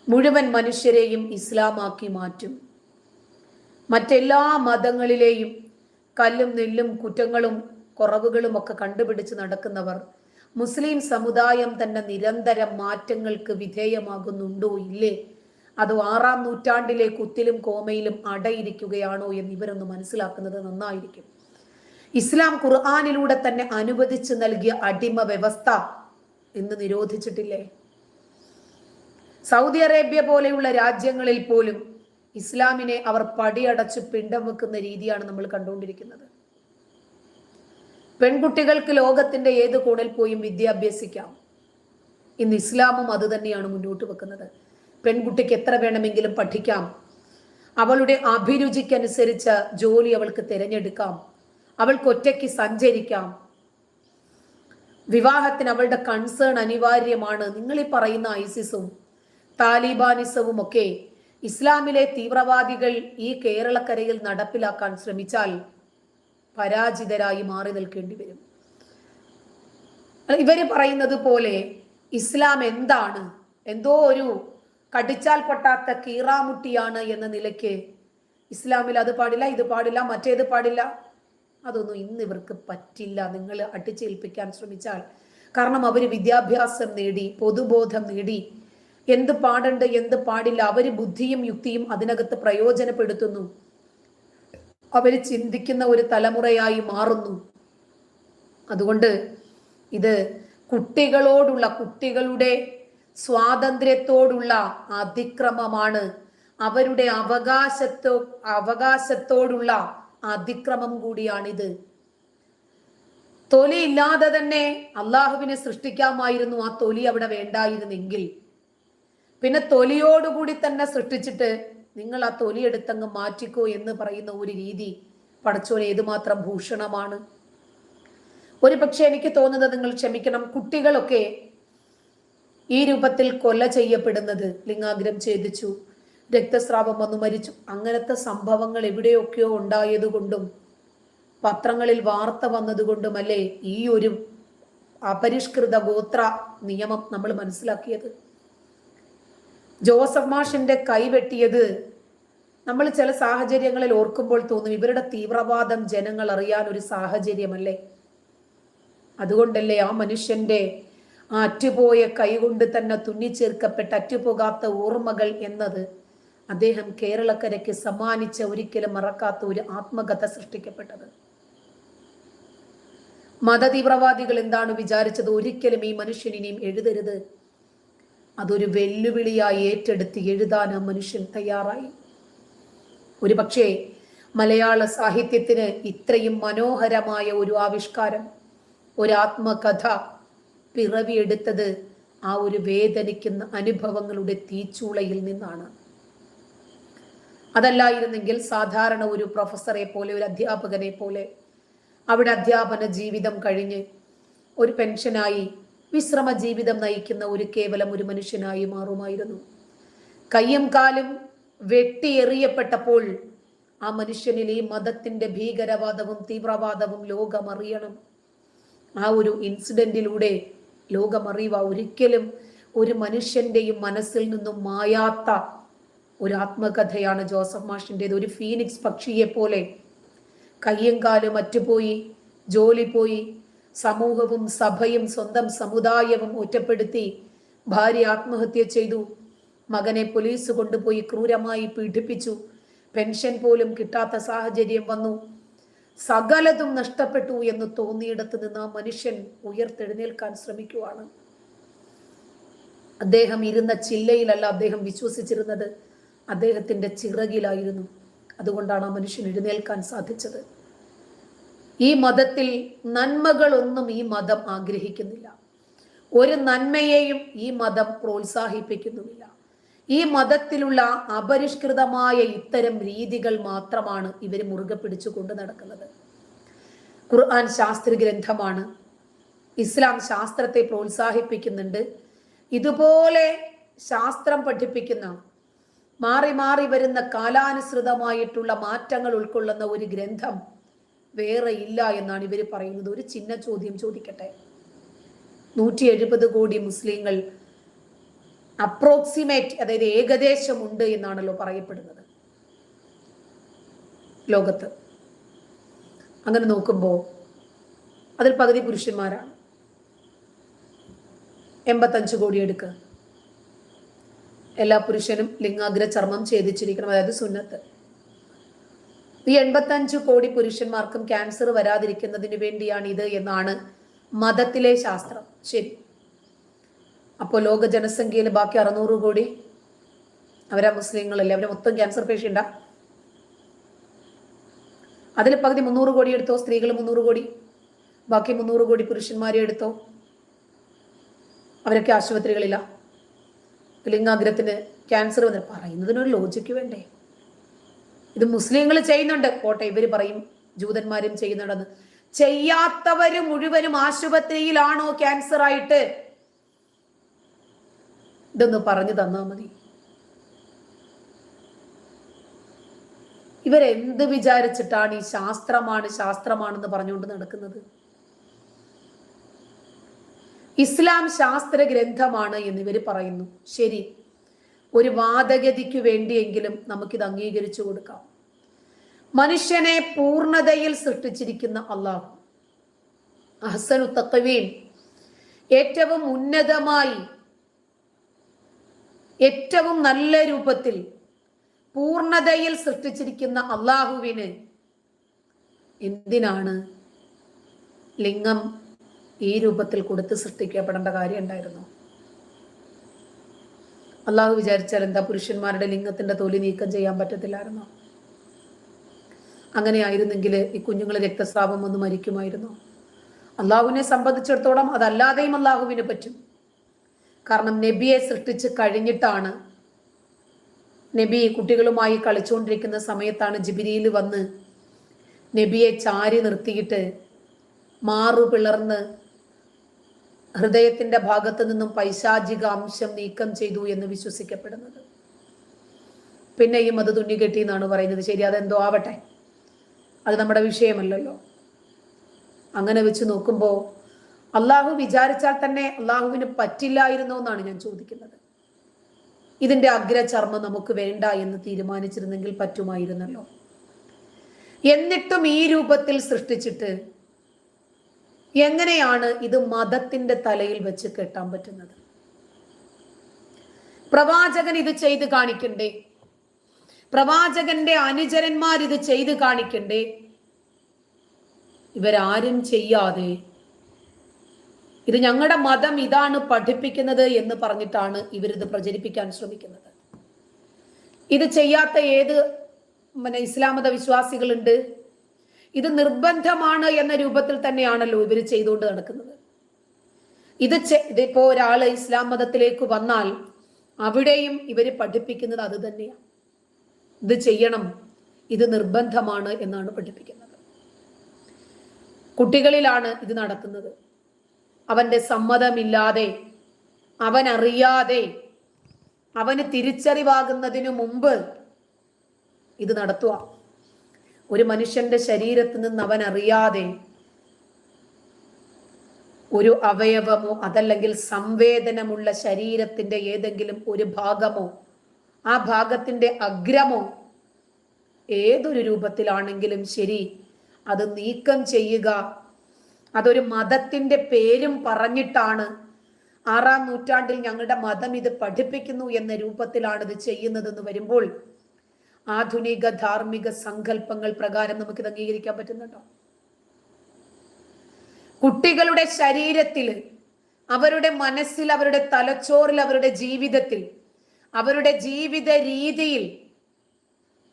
മുഴുവൻ മനുഷ്യരെയും ഇസ്ലാമാക്കി മാറ്റും. മറ്റെല്ലാ മതങ്ങളിലെയും കല്ലും നെല്ലും കുറ്റങ്ങളും കുറവുകളും ഒക്കെ കണ്ടുപിടിച്ച് നടക്കുന്നവർ മുസ്ലിം സമുദായം തന്നെ നിരന്തരം മാറ്റങ്ങൾക്ക് വിധേയമാകുന്നുണ്ടോ ഇല്ലേ, അതോ 6-ാം നൂറ്റാണ്ടിലെ കുത്തിലും കോമയിലും അടയിരിക്കുകയാണോ എന്ന് ഇവരൊന്ന് മനസ്സിലാക്കുന്നത് നന്നായിരിക്കും. ഇസ്ലാം ഖുർആനിലൂടെ തന്നെ അനുവദിച്ചു നൽകിയ അടിമ വ്യവസ്ഥ ഇന്ന് നിരോധിച്ചിട്ടില്ലേ? സൗദി അറേബ്യ പോലെയുള്ള രാജ്യങ്ങളിൽ പോലും ഇസ്ലാമിനെ അവർ പടിയടച്ച് പിണ്ടം വെക്കുന്ന രീതിയാണ് നമ്മൾ കണ്ടുകൊണ്ടിരിക്കുന്നത്. പെൺകുട്ടികൾക്ക് ലോകത്തിന്റെ ഏത് കോണിൽ പോയും വിദ്യാഭ്യസിക്കാം. ഇന്ന് ഇസ്ലാമും അത് തന്നെയാണ് മുന്നോട്ട് വെക്കുന്നത്. പെൺകുട്ടിക്ക് എത്ര വേണമെങ്കിലും പഠിക്കാം. അവളുടെ അഭിരുചിക്കനുസരിച്ച ജോലി അവൾക്ക് തിരഞ്ഞെടുക്കാം. അവൾക്ക് ഒറ്റയ്ക്ക് സഞ്ചരിക്കാം. വിവാഹത്തിന് അവളുടെ കൺസേൺ അനിവാര്യമാണ്. നിങ്ങൾ ഈ പറയുന്ന ഐസിസും താലിബാനിസവും ഒക്കെ ഇസ്ലാമിലെ തീവ്രവാദികൾ ഈ കേരളക്കരയിൽ നടപ്പിലാക്കാൻ ശ്രമിച്ചാൽ പരാജിതരായി മാറി നിൽക്കേണ്ടി വരും. ഇവര് പറയുന്നത് പോലെ ഇസ്ലാം എന്താണ്, എന്തോ ഒരു കടിച്ചാൽ പൊട്ടാത്ത കീറാമുട്ടിയാണ് എന്ന നിലയ്ക്ക് ഇസ്ലാമിൽ അത് പാടില്ല, ഇത് പാടില്ല, മറ്റേത് പാടില്ല, അതൊന്നും ഇന്ന് ഇവർക്ക് പറ്റില്ല. നിങ്ങൾ അടിച്ചേൽപ്പിക്കാൻ ശ്രമിച്ചാൽ. കാരണം അവർ വിദ്യാഭ്യാസം നേടി, പൊതുബോധം നേടി, എന്ത് പാടുണ്ട് എന്ത് പാടില്ല അവര് ബുദ്ധിയും യുക്തിയും അതിനകത്ത് പ്രയോജനപ്പെടുത്തുന്നു. അവര് ചിന്തിക്കുന്ന ഒരു തലമുറയായി മാറുന്നു. അതുകൊണ്ട് ഇത് കുട്ടികളുടെ സ്വാതന്ത്ര്യത്തോടുള്ള അതിക്രമമാണ്. അവരുടെ അവകാശത്തോടുള്ള അതിക്രമം കൂടിയാണിത്. തൊലി ഇല്ലാതെ തന്നെ അള്ളാഹുവിനെ സൃഷ്ടിക്കാമായിരുന്നു. ആ തൊലി അവിടെ വേണ്ടായിരുന്നെങ്കിൽ പിന്നെ തൊലിയോടുകൂടി തന്നെ സൃഷ്ടിച്ചിട്ട് നിങ്ങൾ ആ തൊലി എടുത്തങ്ങ് മാറ്റിക്കോ എന്ന് പറയുന്ന ഒരു രീതി പടച്ചോനെ ഏതുമാത്രം ഭൂഷണമാണ്. ഒരു പക്ഷെ എനിക്ക് തോന്നുന്നത്, നിങ്ങൾ ക്ഷമിക്കണം, കുട്ടികളൊക്കെ ഈ രൂപത്തിൽ കൊല ചെയ്യപ്പെടുന്നത്, ലിംഗാഗ്രം ഛേദിച്ചു, രക്തസ്രാവം വന്നു മരിച്ചു, അങ്ങനത്തെ സംഭവങ്ങൾ എവിടെയൊക്കെയോ ഉണ്ടായതുകൊണ്ടും പത്രങ്ങളിൽ വാർത്ത വന്നതുകൊണ്ടും അല്ലേ ഈ ഒരു അപരിഷ്കൃത ഗോത്ര നിയമം നമ്മൾ മനസ്സിലാക്കിയത്. ജോസഫ് മാഷിന്റെ കൈവെട്ടിയത് നമ്മൾ ചില സാഹചര്യങ്ങളിൽ ഓർക്കുമ്പോൾ തോന്നും ഇവരുടെ തീവ്രവാദം ജനങ്ങൾ അറിയാൻ ഒരു സാഹചര്യമല്ലേ. അതുകൊണ്ടല്ലേ ആ മനുഷ്യന്റെ ആ അറ്റുപോയ കൈകൊണ്ട് തന്നെ തുന്നിച്ചേർക്കപ്പെട്ട അറ്റുപോകാത്ത ഓർമ്മകൾ എന്നത് അദ്ദേഹം കേരളക്കരയ്ക്ക് സമ്മാനിച്ച ഒരിക്കലും മറക്കാത്ത ഒരു ആത്മകഥ സൃഷ്ടിക്കപ്പെട്ടത്. മതതീവ്രവാദികൾ എന്താണ് വിചാരിച്ചത്? ഒരിക്കലും ഈ മനുഷ്യനിനെയും എഴുതരുത്. അതൊരു വെല്ലുവിളിയായി ഏറ്റെടുത്ത് എഴുതാൻ ആ മനുഷ്യൻ തയ്യാറായി. ഒരു പക്ഷേ മലയാള സാഹിത്യത്തിന് ഇത്രയും മനോഹരമായ ഒരു ആവിഷ്കാരം, ഒരു ആത്മകഥ പിറവിയെടുത്തത് ആ ഒരു വേദനിക്കുന്ന അനുഭവങ്ങളുടെ തീച്ചൂളയിൽ നിന്നാണ്. അതല്ലായിരുന്നെങ്കിൽ സാധാരണ ഒരു പ്രൊഫസറെ പോലെ, ഒരു അധ്യാപകനെ പോലെ അവിടെ അധ്യാപന ജീവിതം കഴിഞ്ഞ് ഒരു പെൻഷനായി വിശ്രമ ജീവിതം നയിക്കുന്ന കേവലം ഒരു മനുഷ്യനായി മാറുമായിരുന്നു. കയ്യും കാലും വെട്ടിയെറിയപ്പെട്ടപ്പോൾ ആ മനുഷ്യനിൽ ഈ മതത്തിന്റെ ഭീകരവാദവും തീവ്രവാദവും ലോകം അറിയണം. ആ ഒരു ഇൻസിഡന്റിലൂടെ ലോകം അറിയുക. ഒരിക്കലും ഒരു മനുഷ്യന്റെയും മനസ്സിൽ നിന്നും മായാത്ത ഒരു ആത്മകഥയാണ് ജോസഫ് മാഷിൻ്റെത്. ഒരു ഫീനിക്സ് പക്ഷിയെ പോലെ കയ്യും കാലും അറ്റുപോയി, ജോലി പോയി, സമൂഹവും സഭയും സ്വന്തം സമുദായവും ഒറ്റപ്പെടുത്തി, ഭാര്യ ആത്മഹത്യ ചെയ്തു, മകനെ പോലീസ് കൊണ്ടുപോയി ക്രൂരമായി പീഡിപ്പിച്ചു, പെൻഷൻ പോലും കിട്ടാത്ത സാഹചര്യം വന്നു, സകലതും നഷ്ടപ്പെട്ടു എന്ന് തോന്നിയിടത്ത് നിന്ന് ആ മനുഷ്യൻ ഉയർത്തെഴുന്നേൽക്കാൻ ശ്രമിക്കുവാണ്. അദ്ദേഹം ഇരുന്ന ചില്ലയിലല്ല അദ്ദേഹം വിശ്വസിച്ചിരുന്നത്, അദ്ദേഹത്തിന്റെ ചിറകിലായിരുന്നു. അതുകൊണ്ടാണ് ആ മനുഷ്യൻ എഴുന്നേൽക്കാൻ സാധിച്ചത്. ഈ മതത്തിൽ നന്മകളൊന്നും ഈ മതം ആഗ്രഹിക്കുന്നില്ല. ഒരു നന്മയെയും ഈ മതം പ്രോത്സാഹിപ്പിക്കുന്നുമില്ല. ഈ മതത്തിലുള്ള അപരിഷ്കൃതമായ ഇത്തരം രീതികൾ മാത്രമാണ് ഇവർ മുറുകെ പിടിച്ചു കൊണ്ട് നടക്കുന്നത്. ഖുർആൻ ശാസ്ത്ര ഗ്രന്ഥമാണ്. ഇസ്ലാം ശാസ്ത്രത്തെ പ്രോത്സാഹിപ്പിക്കുന്നുണ്ട്. ഇതുപോലെ ശാസ്ത്രം പഠിപ്പിക്കുന്ന, മാറി മാറി വരുന്ന കാലാനുസൃതമായിട്ടുള്ള മാറ്റങ്ങൾ ഉൾക്കൊള്ളുന്ന ഒരു ഗ്രന്ഥം വേറെ ഇല്ല എന്നാണ് ഇവർ പറയുന്നത്. ഒരു ചിന്ന ചോദ്യം ചോദിക്കട്ടെ. 170 കോടി മുസ്ലിങ്ങൾ അപ്രോക്സിമേറ്റ്, അതായത് ഏകദേശം ഉണ്ട് എന്നാണല്ലോ പറയപ്പെടുന്നത് ലോകത്ത്. അങ്ങനെ നോക്കുമ്പോൾ അതിൽ പകുതി പുരുഷന്മാരാണ്. 85 കോടി എടുക്കുക. എല്ലാ പുരുഷനും ലിംഗാഗ്ര ചർമ്മം ഛേദിച്ചിരിക്കണം, അതായത് സുന്നത്ത്. ഈ 85 കോടി പുരുഷന്മാർക്കും ക്യാൻസർ വരാതിരിക്കുന്നതിന് വേണ്ടിയാണ് ഇത് എന്നാണ് മതത്തിലെ ശാസ്ത്രം. ശരി, അപ്പോൾ ലോക ജനസംഖ്യയിൽ ബാക്കി 600 കോടി അവരാ മുസ്ലിങ്ങളല്ലേ? അവരെ മൊത്തം ക്യാൻസർ പേഷ്യൻ്റാ? അതിൽ പകുതി 300 കോടി എടുത്തോ, സ്ത്രീകൾ 300 കോടി, ബാക്കി 300 കോടി പുരുഷന്മാരെ എടുത്തോ. അവരൊക്കെ ആശുപത്രികളില്ല. ലിംഗാഗ്രത്തിന് ക്യാൻസർ വന്ന് പറയുന്നതിനൊരു ലോജിക്ക് വേണ്ടേ? ഇത് മുസ്ലിങ്ങൾ ചെയ്യുന്നുണ്ട്, പോട്ടെ, ഇവര് പറയും ജൂതന്മാരും ചെയ്യുന്നുണ്ടെന്ന്. ചെയ്യാത്തവര് മുഴുവനും ആശുപത്രിയിലാണോ ക്യാൻസർ ആയിട്ട്? ഇതൊന്ന് പറഞ്ഞു തന്നാ മതി. ഇവരെന്ത് വിചാരിച്ചിട്ടാണ് ഈ ശാസ്ത്രമാണെന്ന് പറഞ്ഞുകൊണ്ട് നടക്കുന്നത്? ഇസ്ലാം ശാസ്ത്ര ഗ്രന്ഥമാണ് എന്നിവർ പറയുന്നു. ശരി, ഒരു വാദഗതിക്ക് വേണ്ടിയെങ്കിലും നമുക്കിത് അംഗീകരിച്ചു കൊടുക്കാം. മനുഷ്യനെ പൂർണ്ണതയിൽ സൃഷ്ടിച്ചിരിക്കുന്ന അള്ളാഹു, അഹ്സനു തഖ്വീം, ഏറ്റവും ഉന്നതമായി ഏറ്റവും നല്ല രൂപത്തിൽ പൂർണ്ണതയിൽ സൃഷ്ടിച്ചിരിക്കുന്ന അള്ളാഹുവിന് എന്തിനാണ് ലിംഗം ഈ രൂപത്തിൽ കൊടുത്ത് സൃഷ്ടിക്കപ്പെടേണ്ട കാര്യം ഉണ്ടായിരുന്നു? അള്ളാഹു വിചാരിച്ചാൽ എന്താ പുരുഷന്മാരുടെ ലിംഗത്തിന്റെ തൊലി നീക്കം ചെയ്യാൻ പറ്റത്തില്ലായിരുന്നോ? അങ്ങനെയായിരുന്നെങ്കിൽ ഈ കുഞ്ഞുങ്ങൾ രക്തസ്രാവം വന്ന് മരിക്കുമായിരുന്നോ? അള്ളാഹുവിനെ സംബന്ധിച്ചിടത്തോളം അതല്ലാതെയും അള്ളാഹുവിന് പറ്റും. കാരണം നബിയെ സൃഷ്ടിച്ച് കഴിഞ്ഞിട്ടാണ്, നബി കുട്ടികളുമായി കളിച്ചുകൊണ്ടിരിക്കുന്ന സമയത്താണ് ജിബ്രീൽ വന്ന് നബിയെ ചാരി നിർത്തിയിട്ട് മാറു പിളർന്ന് ഹൃദയത്തിന്റെ ഭാഗത്ത് നിന്നും പൈശാചിക അംശം നീക്കം ചെയ്തു എന്ന് വിശ്വസിക്കപ്പെടുന്നത്. പിന്നെയും അത് തുന്നിക്കെട്ടി എന്നാണ് പറയുന്നത്. ശരി, അതെന്തോ ആവട്ടെ, അത് നമ്മുടെ വിഷയമല്ലല്ലോ. അങ്ങനെ വെച്ച് നോക്കുമ്പോൾ അള്ളാഹു വിചാരിച്ചാൽ തന്നെ അള്ളാഹുവിന് പറ്റില്ലായിരുന്നോ എന്നാണ് ഞാൻ ചോദിക്കുന്നത്. ഇതിന്റെ അഗ്രചർമ്മം നമുക്ക് വേണ്ട എന്ന് തീരുമാനിച്ചിരുന്നെങ്കിൽ പറ്റുമായിരുന്നല്ലോ. എന്നിട്ടും ഈ രൂപത്തിൽ സൃഷ്ടിച്ചിട്ട് എങ്ങനെയാണ് ഇത് മതത്തിന്റെ തലയിൽ വെച്ച് കെട്ടാൻ പറ്റുന്നത്? പ്രവാചകൻ ഇത് ചെയ്ത് കാണിക്കണ്ടേ? പ്രവാചകന്റെ അനുചരന്മാർ ഇത് ചെയ്ത് കാണിക്കണ്ടേ? ഇവരാരും ചെയ്യാതെ ഇത് ഞങ്ങളുടെ മതം ഇതാണ് പഠിപ്പിക്കുന്നത് എന്ന് പറഞ്ഞിട്ടാണ് ഇവരിത് പ്രചരിപ്പിക്കാൻ ശ്രമിക്കുന്നത്. ഇത് ചെയ്യാത്ത ഏത് ഇസ്ലാം മത വിശ്വാസികളുണ്ട്? ഇത് നിർബന്ധമാണ് എന്ന രൂപത്തിൽ തന്നെയാണല്ലോ ഇവർ ചെയ്തുകൊണ്ട് നടക്കുന്നത്. ഇതിപ്പോ ഒരാള് ഇസ്ലാം മതത്തിലേക്ക് വന്നാൽ അവിടെയും ഇവര് പഠിപ്പിക്കുന്നത് അത് തന്നെയാണ്. ഇത് ചെയ്യണം, ഇത് നിർബന്ധമാണ് എന്നാണ് പഠിപ്പിക്കുന്നത്. കുട്ടികളിലാണ് ഇത് നടത്തുന്നത്. അവന്റെ സമ്മതമില്ലാതെ, അവൻ അറിയാതെ, അവന് തിരിച്ചറിവാകുന്നതിനു മുമ്പ് ഇത് നടത്തുക. ഒരു മനുഷ്യന്റെ ശരീരത്തിൽ നിന്ന് അവൻ അറിയാതെ ഒരു അവയവമോ അതല്ലെങ്കിൽ സംവേദനമുള്ള ശരീരത്തിന്റെ ഏതെങ്കിലും ഒരു ഭാഗമോ ആ ഭാഗത്തിന്റെ അഗ്രമോ ഏതൊരു രൂപത്തിലാണെങ്കിലും ശരി അത് നീക്കം ചെയ്യുക. അതൊരു മതത്തിന്റെ പേരും പറഞ്ഞിട്ടാണ് 6-ാം നൂറ്റാണ്ടിൽ ഞങ്ങളുടെ മതം ഇത് പഠിപ്പിക്കുന്നു എന്ന രൂപത്തിലാണ് ഇത് ചെയ്യുന്നതെന്ന് വരുമ്പോൾ ആധുനിക ധാർമ്മിക സങ്കല്പങ്ങൾ പ്രകാരം നമുക്കിത് അംഗീകരിക്കാൻ പറ്റുന്നുണ്ടോ? കുട്ടികളുടെ ശരീരത്തിൽ അവരുടെ മനസ്സിൽ, അവരുടെ തലച്ചോറിൽ, അവരുടെ ജീവിതത്തിൽ, അവരുടെ ജീവിത രീതിയിൽ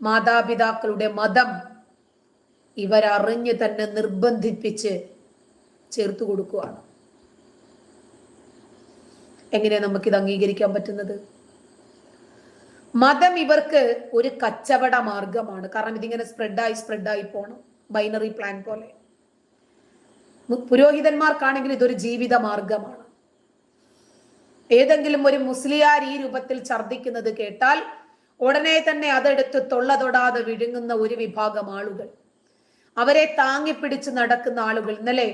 മാതാപിതാക്കളുടെ മതം ഇവരറിഞ്ഞ് തന്നെ നിർബന്ധിപ്പിച്ച് ചേർത്തു കൊടുക്കുകയാണ്. എങ്ങനെയാ നമുക്കിത് അംഗീകരിക്കാൻ പറ്റുന്നത്? മതം ഇവർക്ക് ഒരു കച്ചവട മാർഗമാണ്. കാരണം ഇതിങ്ങനെ സ്പ്രെഡായി പോണം, ബൈനറി പ്ലാൻ പോലെ. പുരോഹിതന്മാർക്കാണെങ്കിൽ ഇതൊരു ജീവിത മാർഗമാണ്. ഏതെങ്കിലും ഒരു മുസ്ലിയാർ ഈ രൂപത്തിൽ ഛർദ്ദിക്കുന്നത് കേട്ടാൽ ഉടനെ തന്നെ അതെടുത്ത് തൊള്ള തൊടാതെ വിഴുങ്ങുന്ന ഒരു വിഭാഗം ആളുകൾ, അവരെ താങ്ങിപ്പിടിച്ച് നടക്കുന്ന ആളുകൾ. ഇന്നലെ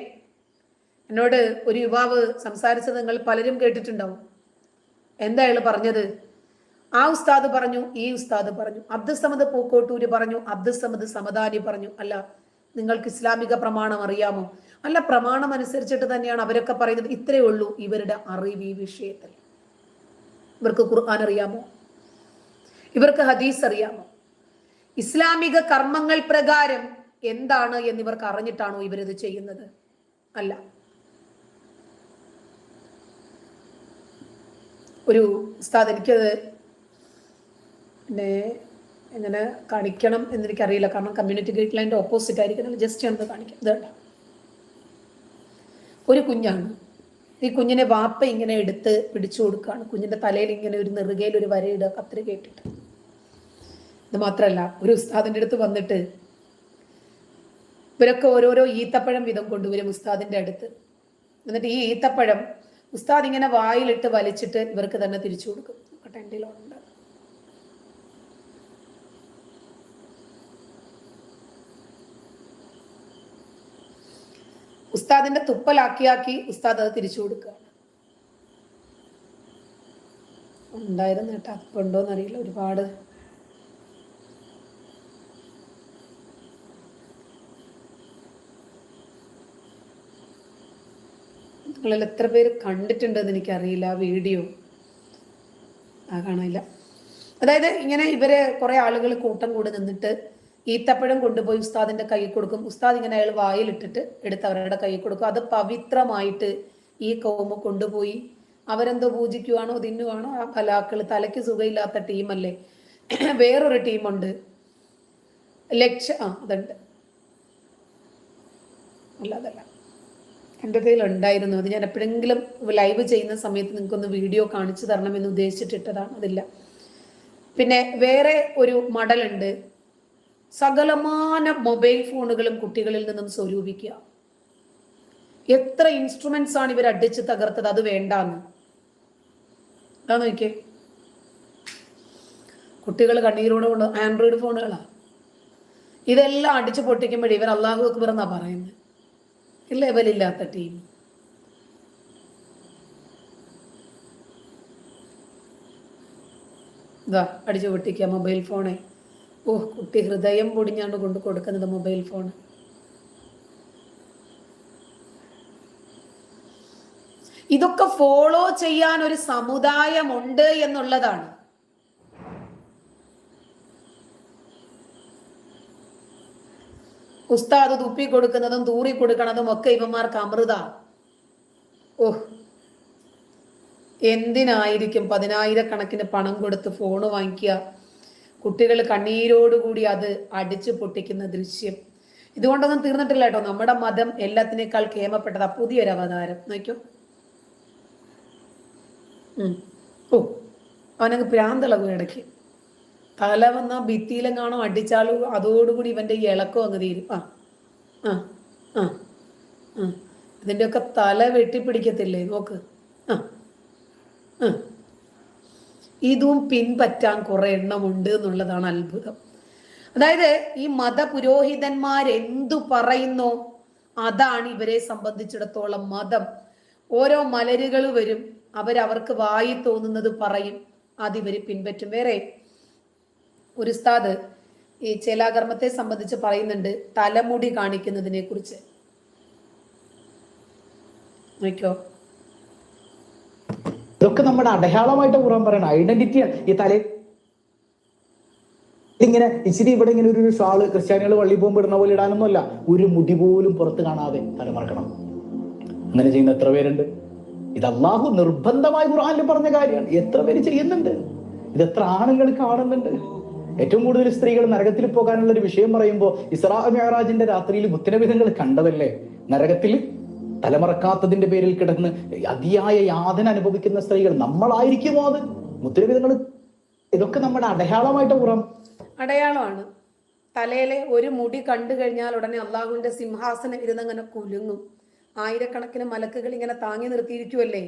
എന്നോട് ഒരു യുവാവ് സംസാരിച്ചത് നിങ്ങൾ പലരും കേട്ടിട്ടുണ്ടാവും. എന്താ അയാൾ പറഞ്ഞത്? ആ ഉസ്താദ് പറഞ്ഞു, ഈ ഉസ്താദ് പറഞ്ഞു, അബ്ദുസമദ് പൂക്കോട്ടൂര് പറഞ്ഞു, അബ്ദുസമദ് സമദാനി പറഞ്ഞു. അല്ല, നിങ്ങൾക്ക് ഇസ്ലാമിക പ്രമാണം അറിയാമോ? അല്ല, പ്രമാണം അനുസരിച്ചിട്ട് തന്നെയാണ് അവരൊക്കെ പറയുന്നത്. ഇത്രയേ ഉള്ളൂ ഇവരുടെ അറിവ് ഈ വിഷയത്തിൽ. ഇവർക്ക് ഖുർആൻ അറിയാമോ? ഇവർക്ക് ഹദീസ് അറിയാമോ? ഇസ്ലാമിക കർമ്മങ്ങൾ പ്രകാരം എന്താണ് എന്നിവർക്ക് അറിഞ്ഞിട്ടാണോ ഇവരിത് ചെയ്യുന്നത്? അല്ല. ഒരു ഉസ്താദ്, എനിക്കത് പിന്നെ എങ്ങനെ കാണിക്കണം എന്നെനിക്കറിയില്ല, കാരണം കമ്മ്യൂണിറ്റി ഗൈഡ് ലൈൻ്റെ ഓപ്പോസിറ്റ് ആയിരിക്കും. ജസ്റ്റ് ഞാനത് കാണിക്കാം. ഇതേണ്ട, ഒരു കുഞ്ഞാണ്. ഈ കുഞ്ഞിനെ വാപ്പ ഇങ്ങനെ എടുത്ത് പിടിച്ചു കൊടുക്കുകയാണ്. കുഞ്ഞിന്റെ തലയിൽ ഇങ്ങനെ ഒരു നെറുകയിൽ ഒരു വരയിടുക, കത്രിക ഇട്ടിട്ട്. ഇത് മാത്രമല്ല, ഒരു ഉസ്താദിന്റെ അടുത്ത് വന്നിട്ട് ഇവരൊക്കെ ഓരോരോ ഈത്തപ്പഴം വീതം കൊണ്ടുവരും ഉസ്താദിന്റെ അടുത്ത്. എന്നിട്ട് ഈ ഈത്തപ്പഴം ഉസ്താദ് ഇങ്ങനെ വായിലിട്ട് വലിച്ചിട്ട് ഇവർക്ക് തന്നെ തിരിച്ചു കൊടുക്കും. എൻ്റെ ഉണ്ട്. ഉസ്താദിന്റെ തുപ്പലാക്കിയാക്കി ഉസ്താദ് അത് തിരിച്ചു കൊടുക്കുകയാണ്. ഉണ്ടായിരുന്നു കേട്ടോ, അപ്പം ഉണ്ടോന്നറിയില്ല. ഒരുപാട് നിങ്ങളിൽ എത്ര പേര് കണ്ടിട്ടുണ്ടെന്ന് എനിക്കറിയില്ല ആ വീഡിയോ. കാണില്ല. അതായത് ഇങ്ങനെ ഇവര് കുറെ ആളുകൾ കൂട്ടം കൂടി നിന്നിട്ട് ഈത്തപ്പഴം കൊണ്ടുപോയി ഉസ്താദിന്റെ കൈ കൊടുക്കും. ഉസ്താദ് ഇങ്ങനെ അയാൾ വായിലിട്ടിട്ട് എടുത്ത് അവരുടെ കൈ കൊടുക്കും. അത് പവിത്രമായിട്ട് ഈ കൗമ കൊണ്ടുപോയി അവരെന്തോ പൂജിക്കുവാണോ തിന്നുവാണോ. ആ ഫലാക്കള്, തലയ്ക്ക് സുഖമില്ലാത്ത ടീമല്ലേ, വേറൊരു ടീമുണ്ട് അതുണ്ട്. അതല്ല, എൻ്റെ കയ്യിൽ ഉണ്ടായിരുന്നു. അത് ഞാൻ എപ്പോഴെങ്കിലും ലൈവ് ചെയ്യുന്ന സമയത്ത് നിങ്ങൾക്കൊന്ന് വീഡിയോ കാണിച്ചു തരണമെന്ന് ഉദ്ദേശിച്ചിട്ടിട്ടതാണ്. അതില്ല. പിന്നെ വേറെ ഒരു മടലുണ്ട്, സകലമാന മൊബൈൽ ഫോണുകളും കുട്ടികളിൽ നിന്നും സ്വരൂപിക്കുക. എത്ര ഇൻസ്ട്രുമെന്റ്സ് ആണ് ഇവർ അടിച്ച് തകർത്തത്. അത് വേണ്ടാന്ന് അതാ നോക്കിയേ. കുട്ടികൾ കണ്ണീരോട് കൊണ്ട് ആൻഡ്രോയിഡ് ഫോണുകളാ. ഇതെല്ലാം അടിച്ചു പൊട്ടിക്കുമ്പോഴേ ഇവർ അല്ലാഹു അക്ബർ എന്നാ പറയുന്നത്. ലെവലില്ലാത്ത ടീം. ഇതാ അടിച്ചു പൊട്ടിക്കുക മൊബൈൽ ഫോണെ. കുട്ടി ഹൃദയം പൊടിഞ്ഞാണ് കൊണ്ട് കൊടുക്കുന്നത് മൊബൈൽ ഫോൺ. ഇതൊക്കെ ഫോളോ ചെയ്യാൻ ഒരു സമുദായമുണ്ട് എന്നുള്ളതാണ്. ഉസ്താദ് തുപ്പി കൊടുക്കുന്നതും തൂറി കൊടുക്കുന്നതും ഒക്കെ ഇവന്മാർക്ക് അമൃത. എന്തിനായിരിക്കും 10,000 പണം കൊടുത്ത് ഫോണ് വാങ്ങിക്കുക, കുട്ടികൾ കണ്ണീരോടുകൂടി അത് അടിച്ചു പൊട്ടിക്കുന്ന ദൃശ്യം. ഇതുകൊണ്ടൊന്നും തീർന്നിട്ടില്ല കേട്ടോ. നമ്മുടെ മതം എല്ലാത്തിനേക്കാൾ കേമപ്പെട്ടതാ. പുതിയൊരു അവതാരം നോക്കോ. അവനങ്ങ് പ്രാന്തളകും ഇടയ്ക്ക്. തല വന്ന ഭിത്തിയിലെങ്ങാണോ അടിച്ചാലും അതോടുകൂടി ഇവന്റെ ഈ ഇളക്കം അങ്ങ് തീരും. ഇതിൻ്റെയൊക്കെ തല വെട്ടിപ്പിടിക്കത്തില്ലേ നോക്ക്. ഇതും പിൻപറ്റാൻ കുറെ എണ്ണമുണ്ട് എന്നുള്ളതാണ് അത്ഭുതം. അതായത് ഈ മതപുരോഹിതന്മാരെന്തു പറയുന്നോ അതാണ് ഇവരെ സംബന്ധിച്ചിടത്തോളം മതം. ഓരോ മലരുകൾ വരും, അവർക്ക് വായി തോന്നുന്നത് പറയും, അതിവര് പിൻപറ്റും. വേറെ ഒരു ഉസ്താദ് ഈ ചേലാകർമ്മത്തെ സംബന്ധിച്ച് പറയുന്നുണ്ട്, തലമുടി കാണിക്കുന്നതിനെ കുറിച്ച്. നോക്കോ, ഇതൊക്കെ നമ്മുടെ അടയാളമായിട്ട് ഖുർആൻ പറയണം, ഐഡന്റിറ്റിയാണ്. ഈ തല ഇങ്ങനെ ഇച്ചിരി ഇവിടെ ഇങ്ങനെ ഒരു ഷാള് ക്രിസ്ത്യാനികൾ വള്ളി പോകുമ്പോൾ ഇടുന്ന പോലെ ഇടാനൊന്നുമല്ല. ഒരു മുടി പോലും പുറത്ത് കാണാതെ തലമറക്കണം. അങ്ങനെ ചെയ്യുന്ന എത്ര പേരുണ്ട്? ഇത് അള്ളാഹു നിർബന്ധമായി ഖുർആനിൽ പറഞ്ഞ കാര്യമാണ്. എത്ര പേര് ചെയ്യുന്നുണ്ട്? ഇത് എത്ര ആണുങ്ങൾ കാണുന്നുണ്ട്? ഏറ്റവും കൂടുതൽ സ്ത്രീകൾ നരകത്തിൽ പോകാനുള്ള ഒരു വിഷയം പറയുമ്പോൾ ഇസ്രാ മിഅ്റാജിന്റെ രാത്രിയിൽ മുത്തനബിതങ്ങൾ കണ്ടതല്ലേ നരകത്തിൽ തലമറക്കാത്തതിന്റെ പേരിൽ കിടന്ന് അതിയായ യാതന അനുഭവിക്കുന്ന സ്ത്രീകൾ. നമ്മളായിരിക്കുമോ അത്? മുത്തനബിതങ്ങൾ ഇതൊക്കെ നമ്മുടെ അടയാളമായിട്ട് പുറം അടയാളമാണ്. തലയിലെ ഒരു മുടി കണ്ടു കഴിഞ്ഞാൽ ഉടനെ അള്ളാഹുവിന്റെ സിംഹാസനം ഇരുന്നങ്ങനെ കുലുങ്ങും. ആയിരക്കണക്കിന് മലക്കുകൾ ഇങ്ങനെ താങ്ങി നിർത്തിയിരിക്കുമല്ലേ,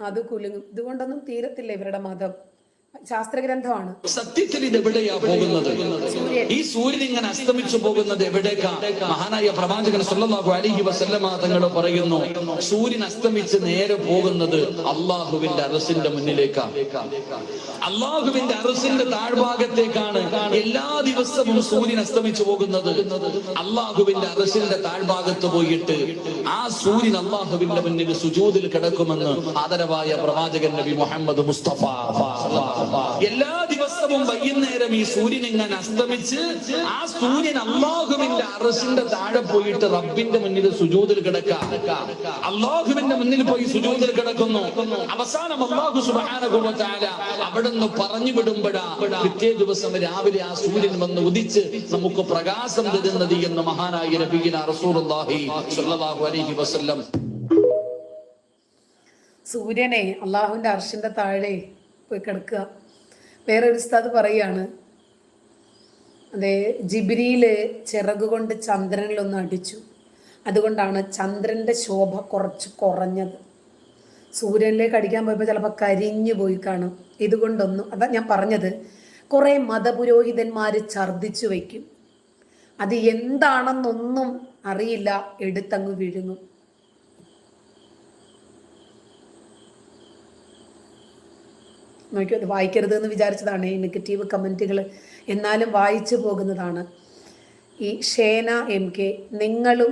അത് കുലുങ്ങും. ഇതുകൊണ്ടൊന്നും തീരത്തില്ല ഇവരുടെ മതം. ശാസ്ത്രഗ്രന്ഥമാണ്. സത്യത്തിൽ ഇത് എവിടെയാ പോകുന്നത്? ഈ സൂര്യൻ ഇങ്ങനെ അസ്തമിച്ചു പോകുന്നത് എവിടേക്കാ? മഹാനായ പ്രവാചകൻ സല്ലല്ലാഹു അലൈഹി വസല്ലമ തങ്ങൾ പറയുന്നു, സൂര്യൻ അസ്തമിച്ച് നേരെ പോകുന്നത് അള്ളാഹുവിന്റെ അറസിന്റെ മുന്നിലേക്കാ. അള്ളാഹുവിന്റെ അറസിന്റെ താഴ്ഭാഗത്തേക്കാണ് എല്ലാ ദിവസവും സൂര്യൻ അസ്തമിച്ചു പോകുന്നത്. അള്ളാഹുവിന്റെ അറസിന്റെ താഴ്ഭാഗത്ത് പോയിട്ട് ആ സൂര്യൻ അള്ളാഹുവിന്റെ മുന്നിൽ സുജൂദിൽ കിടക്കുമെന്ന് ആദരവായ പ്രവാചകൻ നബി മുഹമ്മദ് മുസ്തഫ എല്ലാ ദിവസവും വൈകുന്നേരം ഈ സൂര്യൻ ഇങ്ങനെ അസ്തമിച്ച് ആ സൂര്യൻ അള്ളാഹുവിന്റെ അറസിന്റെ താഴെ പോയിട്ട് റബ്ബിന്റെ മുന്നിൽ സുജൂദിൽ കിടക്കാം. അള്ളാഹുവിന്റെ മുന്നിൽ പോയി സുജൂദിൽ കിടക്കുന്നു. അവസാനം അള്ളാഹു സുബ്ഹാനഹു വ തആല അവിടുന്ന് പറഞ്ഞു വിടുമ്പോഴാ പിറ്റേ ദിവസം രാവിലെ ആ സൂര്യൻ വന്ന് ഉദിച്ച് നമുക്ക് പ്രകാശം തരുന്നത് എന്ന് മഹാനായ നബിയിന റസൂലുള്ളാഹി സ്വല്ലല്ലാഹു അലൈഹി വസല്ലം. സൂര്യനെ അള്ളാഹുവിന്റെ അർശിന്റെ താഴെ പോയി കിടക്കുക. വേറെ ഒരു ഉസ്താദ് പറയാണ്, അതെ, ജിബ്രീല് ചിറകുകൊണ്ട് ചന്ദ്രനിലൊന്ന് അടിച്ചു, അതുകൊണ്ടാണ് ചന്ദ്രന്റെ ശോഭ കുറച്ച് കുറഞ്ഞത്. സൂര്യനിലേക്ക് അടിക്കാൻ പോയപ്പോൾ ചിലപ്പോൾ കരിഞ്ഞു പോയി കാണും. ഇതുകൊണ്ടൊന്നും അതാ ഞാൻ പറഞ്ഞത്, കുറെ മതപുരോഹിതന്മാര് ഛർദിച്ചു വയ്ക്കും. അത് എന്താണെന്നൊന്നും അറിയില്ല, എടുത്തങ്ങ് വിഴുങ്ങും. നോക്കി, അത് വായിക്കരുത് എന്ന് വിചാരിച്ചതാണ് ഈ നെഗറ്റീവ് കമൻറ്റുകൾ, എന്നാലും വായിച്ചു പോകുന്നതാണ്. ഈ ഷേന MK, നിങ്ങളും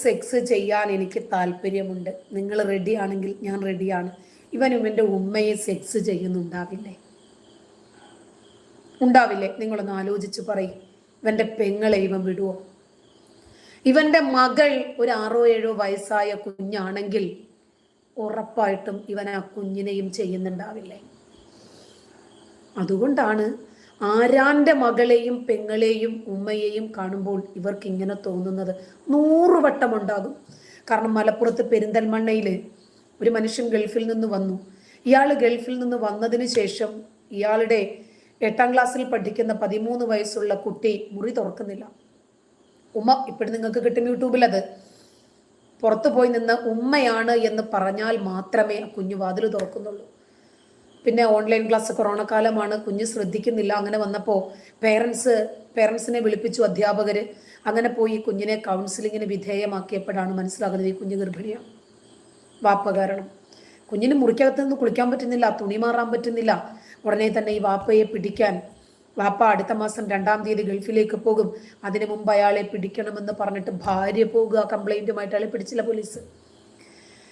സെക്സ് ചെയ്യാൻ എനിക്ക് താല്പര്യമുണ്ട്. നിങ്ങൾ റെഡിയാണെങ്കിൽ ഞാൻ റെഡിയാണ്. ഇവനും എൻ്റെ ഉമ്മയെ സെക്സ് ചെയ്യുന്നുണ്ടാവില്ലേ? ഉണ്ടാവില്ലേ? നിങ്ങളൊന്ന് ആലോചിച്ച് പറയും. ഇവൻ്റെ പെങ്ങളെ ഇവൻ വിടുവോ? ഇവൻ്റെ മകൾ ഒരു 6-7 വയസ്സായ കുഞ്ഞാണെങ്കിൽ ഉറപ്പായിട്ടും ഇവൻ ആ കുഞ്ഞിനെയും ചെയ്യുന്നുണ്ടാവില്ലേ? അതുകൊണ്ടാണ് ആരാന്റെ മകളെയും പെങ്ങളെയും ഉമ്മയെയും കാണുമ്പോൾ ഇവർക്ക് ഇങ്ങനെ തോന്നുന്നത് 100 വട്ടം ഉണ്ടാകും. കാരണം മലപ്പുറത്ത് പെരിന്തൽമണ്ണയിൽ ഒരു മനുഷ്യൻ ഗൾഫിൽ നിന്ന് വന്നു. ഇയാൾ ഗൾഫിൽ നിന്ന് വന്നതിന് ശേഷം ഇയാളുടെ 8ാം ക്ലാസ്സിൽ പഠിക്കുന്ന 13 വയസ്സുള്ള കുട്ടി മുറി തുറക്കുന്നില്ല. ഉമ്മ ഇപ്പോഴും നിങ്ങൾക്ക് കിട്ടും യൂട്യൂബിൽ, അത് പുറത്തു പോയി നിന്ന് ഉമ്മയാണ് എന്ന് പറഞ്ഞാൽ മാത്രമേ ആ കുഞ്ഞു വാതിൽ തുറക്കുന്നുള്ളൂ. പിന്നെ ഓൺലൈൻ ക്ലാസ്, കൊറോണ കാലമാണ്, കുഞ്ഞ് ശ്രദ്ധിക്കുന്നില്ല. അങ്ങനെ വന്നപ്പോൾ പേരൻസിനെ വിളിപ്പിച്ചു അധ്യാപകർ. അങ്ങനെ പോയി കുഞ്ഞിനെ കൗൺസിലിങ്ങിന് വിധേയമാക്കിയപ്പോഴാണ് മനസ്സിലാകുന്നത് ഈ കുഞ്ഞ് ഗർഭിണിയാണ്. വാപ്പ കാരണം. കുഞ്ഞിന് മുറിക്കകത്ത് നിന്ന് കുളിക്കാൻ പറ്റുന്നില്ല, തുണി മാറാൻ പറ്റുന്നില്ല. ഉടനെ തന്നെ ഈ വാപ്പയെ പിടിക്കാൻ, വാപ്പ അടുത്ത മാസം 2-ാം തീയതി ഗൾഫിലേക്ക് പോകും, അതിനു മുമ്പ് അയാളെ പിടിക്കണമെന്ന് പറഞ്ഞിട്ട് ഭാര്യ പോകുക കംപ്ലൈൻറ്റുമായിട്ട്. അയാളെ പിടിച്ചില്ല പോലീസ്.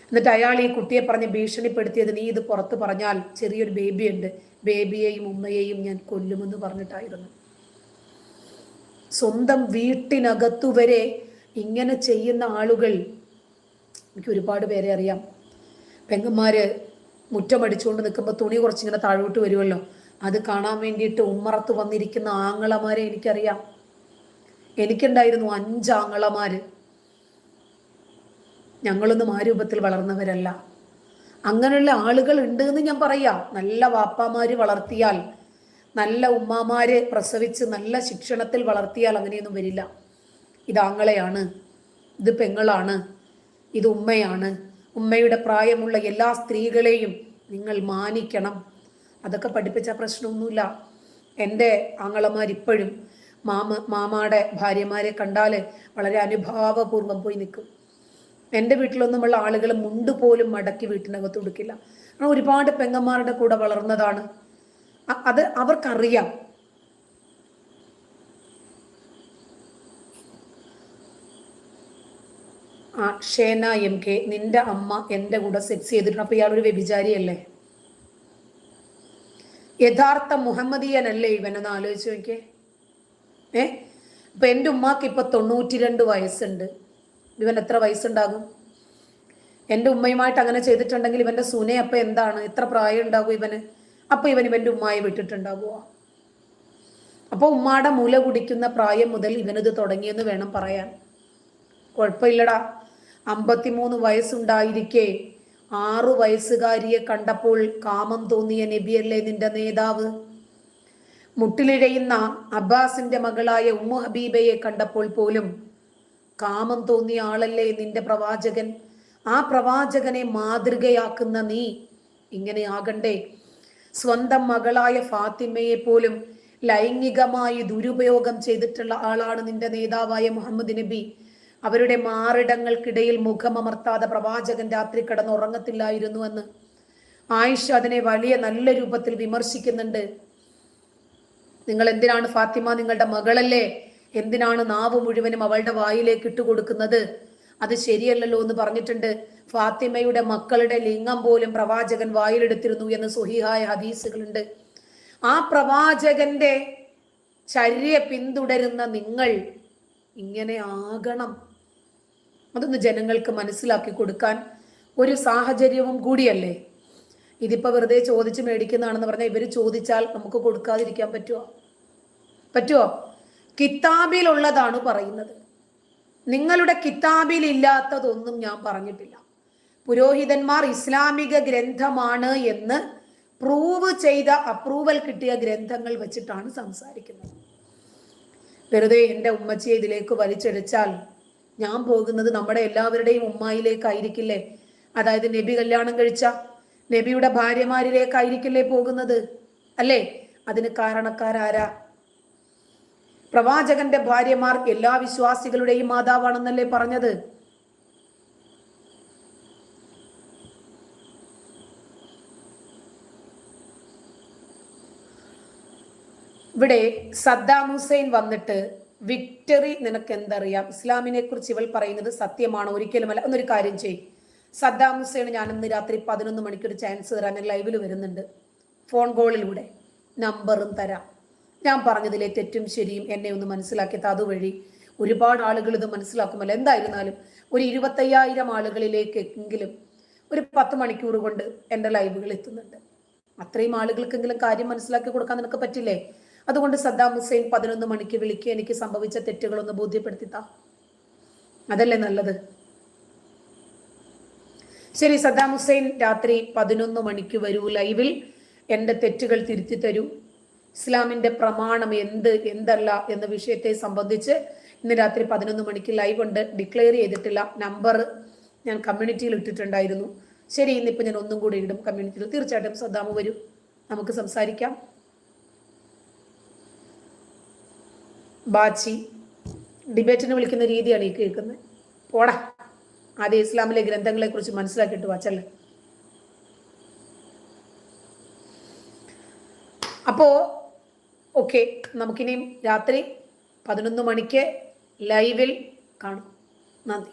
എന്നിട്ട് അയാൾ ഈ കുട്ടിയെ പറഞ്ഞ് ഭീഷണിപ്പെടുത്തിയത്, നീ ഇത് പുറത്ത് പറഞ്ഞാൽ ചെറിയൊരു ബേബിയുണ്ട്, ബേബിയെയും ഉമ്മയെയും ഞാൻ കൊല്ലുമെന്ന് പറഞ്ഞിട്ടായിരുന്നു. സ്വന്തം വീട്ടിനകത്തുവരെ ഇങ്ങനെ ചെയ്യുന്ന ആളുകൾ എനിക്ക് ഒരുപാട് പേരെ അറിയാം. പെങ്ങന്മാര് മുറ്റമടിച്ചുകൊണ്ട് നിൽക്കുമ്പോൾ തുണി കുറച്ചിങ്ങനെ താഴോട്ട് വരുമല്ലോ, അത് കാണാൻ വേണ്ടിയിട്ട് ഉമ്മറത്ത് വന്നിരിക്കുന്ന ആങ്ങളമാരെ എനിക്കറിയാം. എനിക്കുണ്ടായിരുന്നു 5 ആങ്ങളമാര്. ഞങ്ങളൊന്നും ആ രൂപത്തിൽ വളർന്നവരല്ല. അങ്ങനെയുള്ള ആളുകൾ ഉണ്ട് എന്ന് ഞാൻ പറയാം. നല്ല വാപ്പാമാര് വളർത്തിയാൽ, നല്ല ഉമ്മാമാര് പ്രസവിച്ച് നല്ല ശിക്ഷണത്തിൽ വളർത്തിയാൽ അങ്ങനെയൊന്നും വരില്ല. ഇത് ആങ്ങളെയാണ്, ഇത് പെങ്ങളാണ്, ഇത് ഉമ്മയാണ്. ഉമ്മയുടെ പ്രായമുള്ള എല്ലാ സ്ത്രീകളെയും നിങ്ങൾ മാനിക്കണം. അതൊക്കെ പഠിപ്പിച്ച പ്രശ്നമൊന്നുമില്ല. എൻ്റെ ആങ്ങളമാരിപ്പോഴും മാമാടെ ഭാര്യമാരെ കണ്ടാൽ വളരെ അനുഭാവപൂർവ്വം പോയി നിൽക്കും. എൻ്റെ വീട്ടിലൊന്നുമുള്ള ആളുകൾ മുണ്ട് പോലും മടക്കി വീട്ടിനകത്ത് കൊടുക്കില്ല. ഒരുപാട് പെങ്ങന്മാരുടെ കൂടെ വളർന്നതാണ്. അത് അവർക്കറിയാം. ഷേന MK, നിന്റെ അമ്മ എൻ്റെ കൂടെ സെക്സ് ചെയ്തിട്ടുണ്ട്. അപ്പൊ ഇയാളൊരു വ്യഭിചാരിയല്ലേ? യഥാർത്ഥ മുഹമ്മദീയനല്ലേ ഇവനെന്ന് ആലോചിച്ച് നോക്കിയേ. ഇപ്പൊ എൻ്റെ ഉമ്മാക്ക് ഇപ്പൊ 92 വയസ്സുണ്ട്. ഇവൻ എത്ര വയസ്സുണ്ടാകും? എൻ്റെ ഉമ്മയുമായിട്ട് അങ്ങനെ ചെയ്തിട്ടുണ്ടെങ്കിൽ ഇവന്റെ സുനെ അപ്പൊ എന്താണ്, എത്ര പ്രായം ഉണ്ടാകും ഇവന്? അപ്പൊ ഇവന്റെ ഉമ്മായെ വിട്ടിട്ടുണ്ടാകുക. അപ്പൊ ഉമ്മാടെ മുല കുടിക്കുന്ന പ്രായം മുതൽ ഇവനിത് തുടങ്ങിയെന്ന് വേണം പറയാൻ. കുഴപ്പമില്ലടാ. 53 വയസ്സുണ്ടായിരിക്കെ 6 വയസ്സുകാരിയെ കണ്ടപ്പോൾ കാമം തോന്നിയ നബിയല്ലേ നിന്റെ നേതാവ്? മുട്ടിലിഴയുന്ന അബ്ബാസിന്റെ മകളായ ഉമ്മു ഹബീബയെ കണ്ടപ്പോൾ പോലും കാമം തോന്നിയ ആളല്ലേ നിന്റെ പ്രവാചകൻ? ആ പ്രവാചകനെ മാതൃകയാക്കുന്ന നീ ഇങ്ങനെ ആകണ്ടേ? സ്വന്തം മകളായ ഫാത്തിമയെ പോലും ലൈംഗികമായി ദുരുപയോഗം ചെയ്തിട്ടുള്ള ആളാണ് നിന്റെ നേതാവായ മുഹമ്മദ് നബി. അവരുടെ മാറിടങ്ങൾക്കിടയിൽ മുഖമമർത്താതെ പ്രവാചകൻ രാത്രി കിടന്നുറങ്ങത്തില്ലായിരുന്നു എന്ന് ആയിഷ അതിനെ വലിയ നല്ല രൂപത്തിൽ വിമർശിക്കുന്നുണ്ട്. നിങ്ങൾ എന്തിനാണ് ഫാത്തിമ നിങ്ങളുടെ മകളല്ലേ, എന്തിനാണ് നാവ് മുഴുവനും അവളുടെ വായിലേക്ക് ഇട്ടുകൊടുക്കുന്നത്? അത് ശരിയല്ലല്ലോ എന്ന് പറഞ്ഞിട്ടുണ്ട്. ഫാത്തിമയുടെ മക്കളുടെ ലിംഗം പോലും പ്രവാചകൻ വായിലെടുത്തിരുന്നു എന്ന് സ്വഹീഹായ ഹദീസുകളുണ്ട്. ആ പ്രവാചകന്റെ ചര്യ പിന്തുടരുന്ന നിങ്ങൾ ഇങ്ങനെ ആകണം. അതൊന്ന് ജനങ്ങൾക്ക് മനസ്സിലാക്കി കൊടുക്കാൻ ഒരു സാഹചര്യവും കൂടിയല്ലേ. ഇതിപ്പോ വെറുതെ ചോദിച്ച് മേടിക്കുന്നതാണെന്ന് പറഞ്ഞാൽ ഇവര് ചോദിച്ചാൽ നമുക്ക് കൊടുക്കാതിരിക്കാൻ പറ്റുമോ? കിതാബിലുള്ളതാണ് പറയുന്നത്. നിങ്ങളുടെ കിതാബിൽ ഇല്ലാത്തതൊന്നും ഞാൻ പറഞ്ഞിട്ടില്ല. പുരോഹിതന്മാർ ഇസ്ലാമിക ഗ്രന്ഥമാണ് എന്ന് പ്രൂവ് ചെയ്ത, അപ്രൂവൽ കിട്ടിയ ഗ്രന്ഥങ്ങൾ വെച്ചിട്ടാണ് സംസാരിക്കുന്നത്. വെറുതെ എൻ്റെ ഉമ്മച്ചിയെ ഇതിലേക്ക് വലിച്ചെടുച്ചാൽ ഞാൻ പോകുന്നത് നമ്മുടെ എല്ലാവരുടെയും ഉമ്മായിലേക്കായിരിക്കില്ലേ? അതായത് നബി കല്യാണം കഴിച്ച നബിയുടെ ഭാര്യമാരിലേക്കായിരിക്കില്ലേ പോകുന്നത്? അല്ലേ? അതിന് കാരണക്കാരാരാ? പ്രവാചകന്റെ ഭാര്യമാർ എല്ലാ വിശ്വാസികളുടെയും മാതാവാണെന്നല്ലേ പറഞ്ഞത്? ഇവിടെ സദ്ദാം ഹുസൈൻ വന്നിട്ട് വിക്ടറി നിനക്ക് എന്തറിയാം, ഇസ്ലാമിനെ കുറിച്ച് ഇവൾ പറയുന്നത് സത്യമാണോ? ഒരിക്കലുമല്ല. എന്നൊരു കാര്യം ചെയ്യും. സദ്ദാം ഹുസൈൻ ഞാൻ ഇന്ന് രാത്രി 11 മണിക്ക് ഒരു ചാൻസ് തരാൻ ലൈവിൽ വരുന്നുണ്ട്. ഫോൺ കോളിലൂടെ നമ്പറും തരാം. ഞാൻ പറഞ്ഞതിലെ തെറ്റും ശരിയും എന്നെ ഒന്ന് മനസ്സിലാക്കിയത് അതുവഴി ഒരുപാട് ആളുകൾ ഇത് മനസ്സിലാക്കുമല്ലോ. എന്തായിരുന്നാലും ഒരു 25,000 ആളുകളിലേക്കെങ്കിലും ഒരു 10 മണിക്കൂർ കൊണ്ട് എൻ്റെ ലൈവുകൾ എത്തുന്നുണ്ട്. അത്രയും ആളുകൾക്കെങ്കിലും കാര്യം മനസ്സിലാക്കി കൊടുക്കാൻ നിനക്ക് പറ്റില്ലേ? അതുകൊണ്ട് സദ്ദാം ഹുസൈൻ 11 മണിക്ക് വിളിക്കുക, എനിക്ക് സംഭവിച്ച തെറ്റുകളൊന്ന് ബോധ്യപ്പെടുത്തിത്താ. അതല്ലേ നല്ലത്? ശരി, സദ്ദാം ഹുസൈൻ രാത്രി 11 മണിക്ക് വരൂ ലൈവിൽ, എൻ്റെ തെറ്റുകൾ തിരുത്തി തരൂ. ഇസ്ലാമിന്റെ പ്രമാണം എന്തല്ല എന്ന വിഷയത്തെ സംബന്ധിച്ച് ഇന്ന് രാത്രി 11 മണിക്ക് ലൈവ് ഉണ്ട്. ഡിക്ലെയർ ചെയ്തിട്ടില്ല. നമ്പർ ഞാൻ കമ്മ്യൂണിറ്റിയിൽ ഇട്ടിട്ടുണ്ടായിരുന്നു. ശരി, ഇന്നിപ്പോൾ ഞാൻ ഒന്നും കൂടി ഇടും കമ്മ്യൂണിറ്റിയിൽ. തീർച്ചയായിട്ടും സദ്ദാമ് വരൂ, നമുക്ക് സംസാരിക്കാം. ബാച്ചി ഡിബേറ്റിന് വിളിക്കുന്ന രീതിയാണ് ഈ കേൾക്കുന്നത്. പോടാ, ആദ്യം ഇസ്ലാമിലെ ഗ്രന്ഥങ്ങളെ കുറിച്ച് മനസ്സിലാക്കിയിട്ട് വാച്ചല്ലേ. അപ്പോ ഓക്കെ, നമുക്കിനിയും രാത്രി 11 മണിക്ക് ലൈവിൽ കാണും. നന്ദി.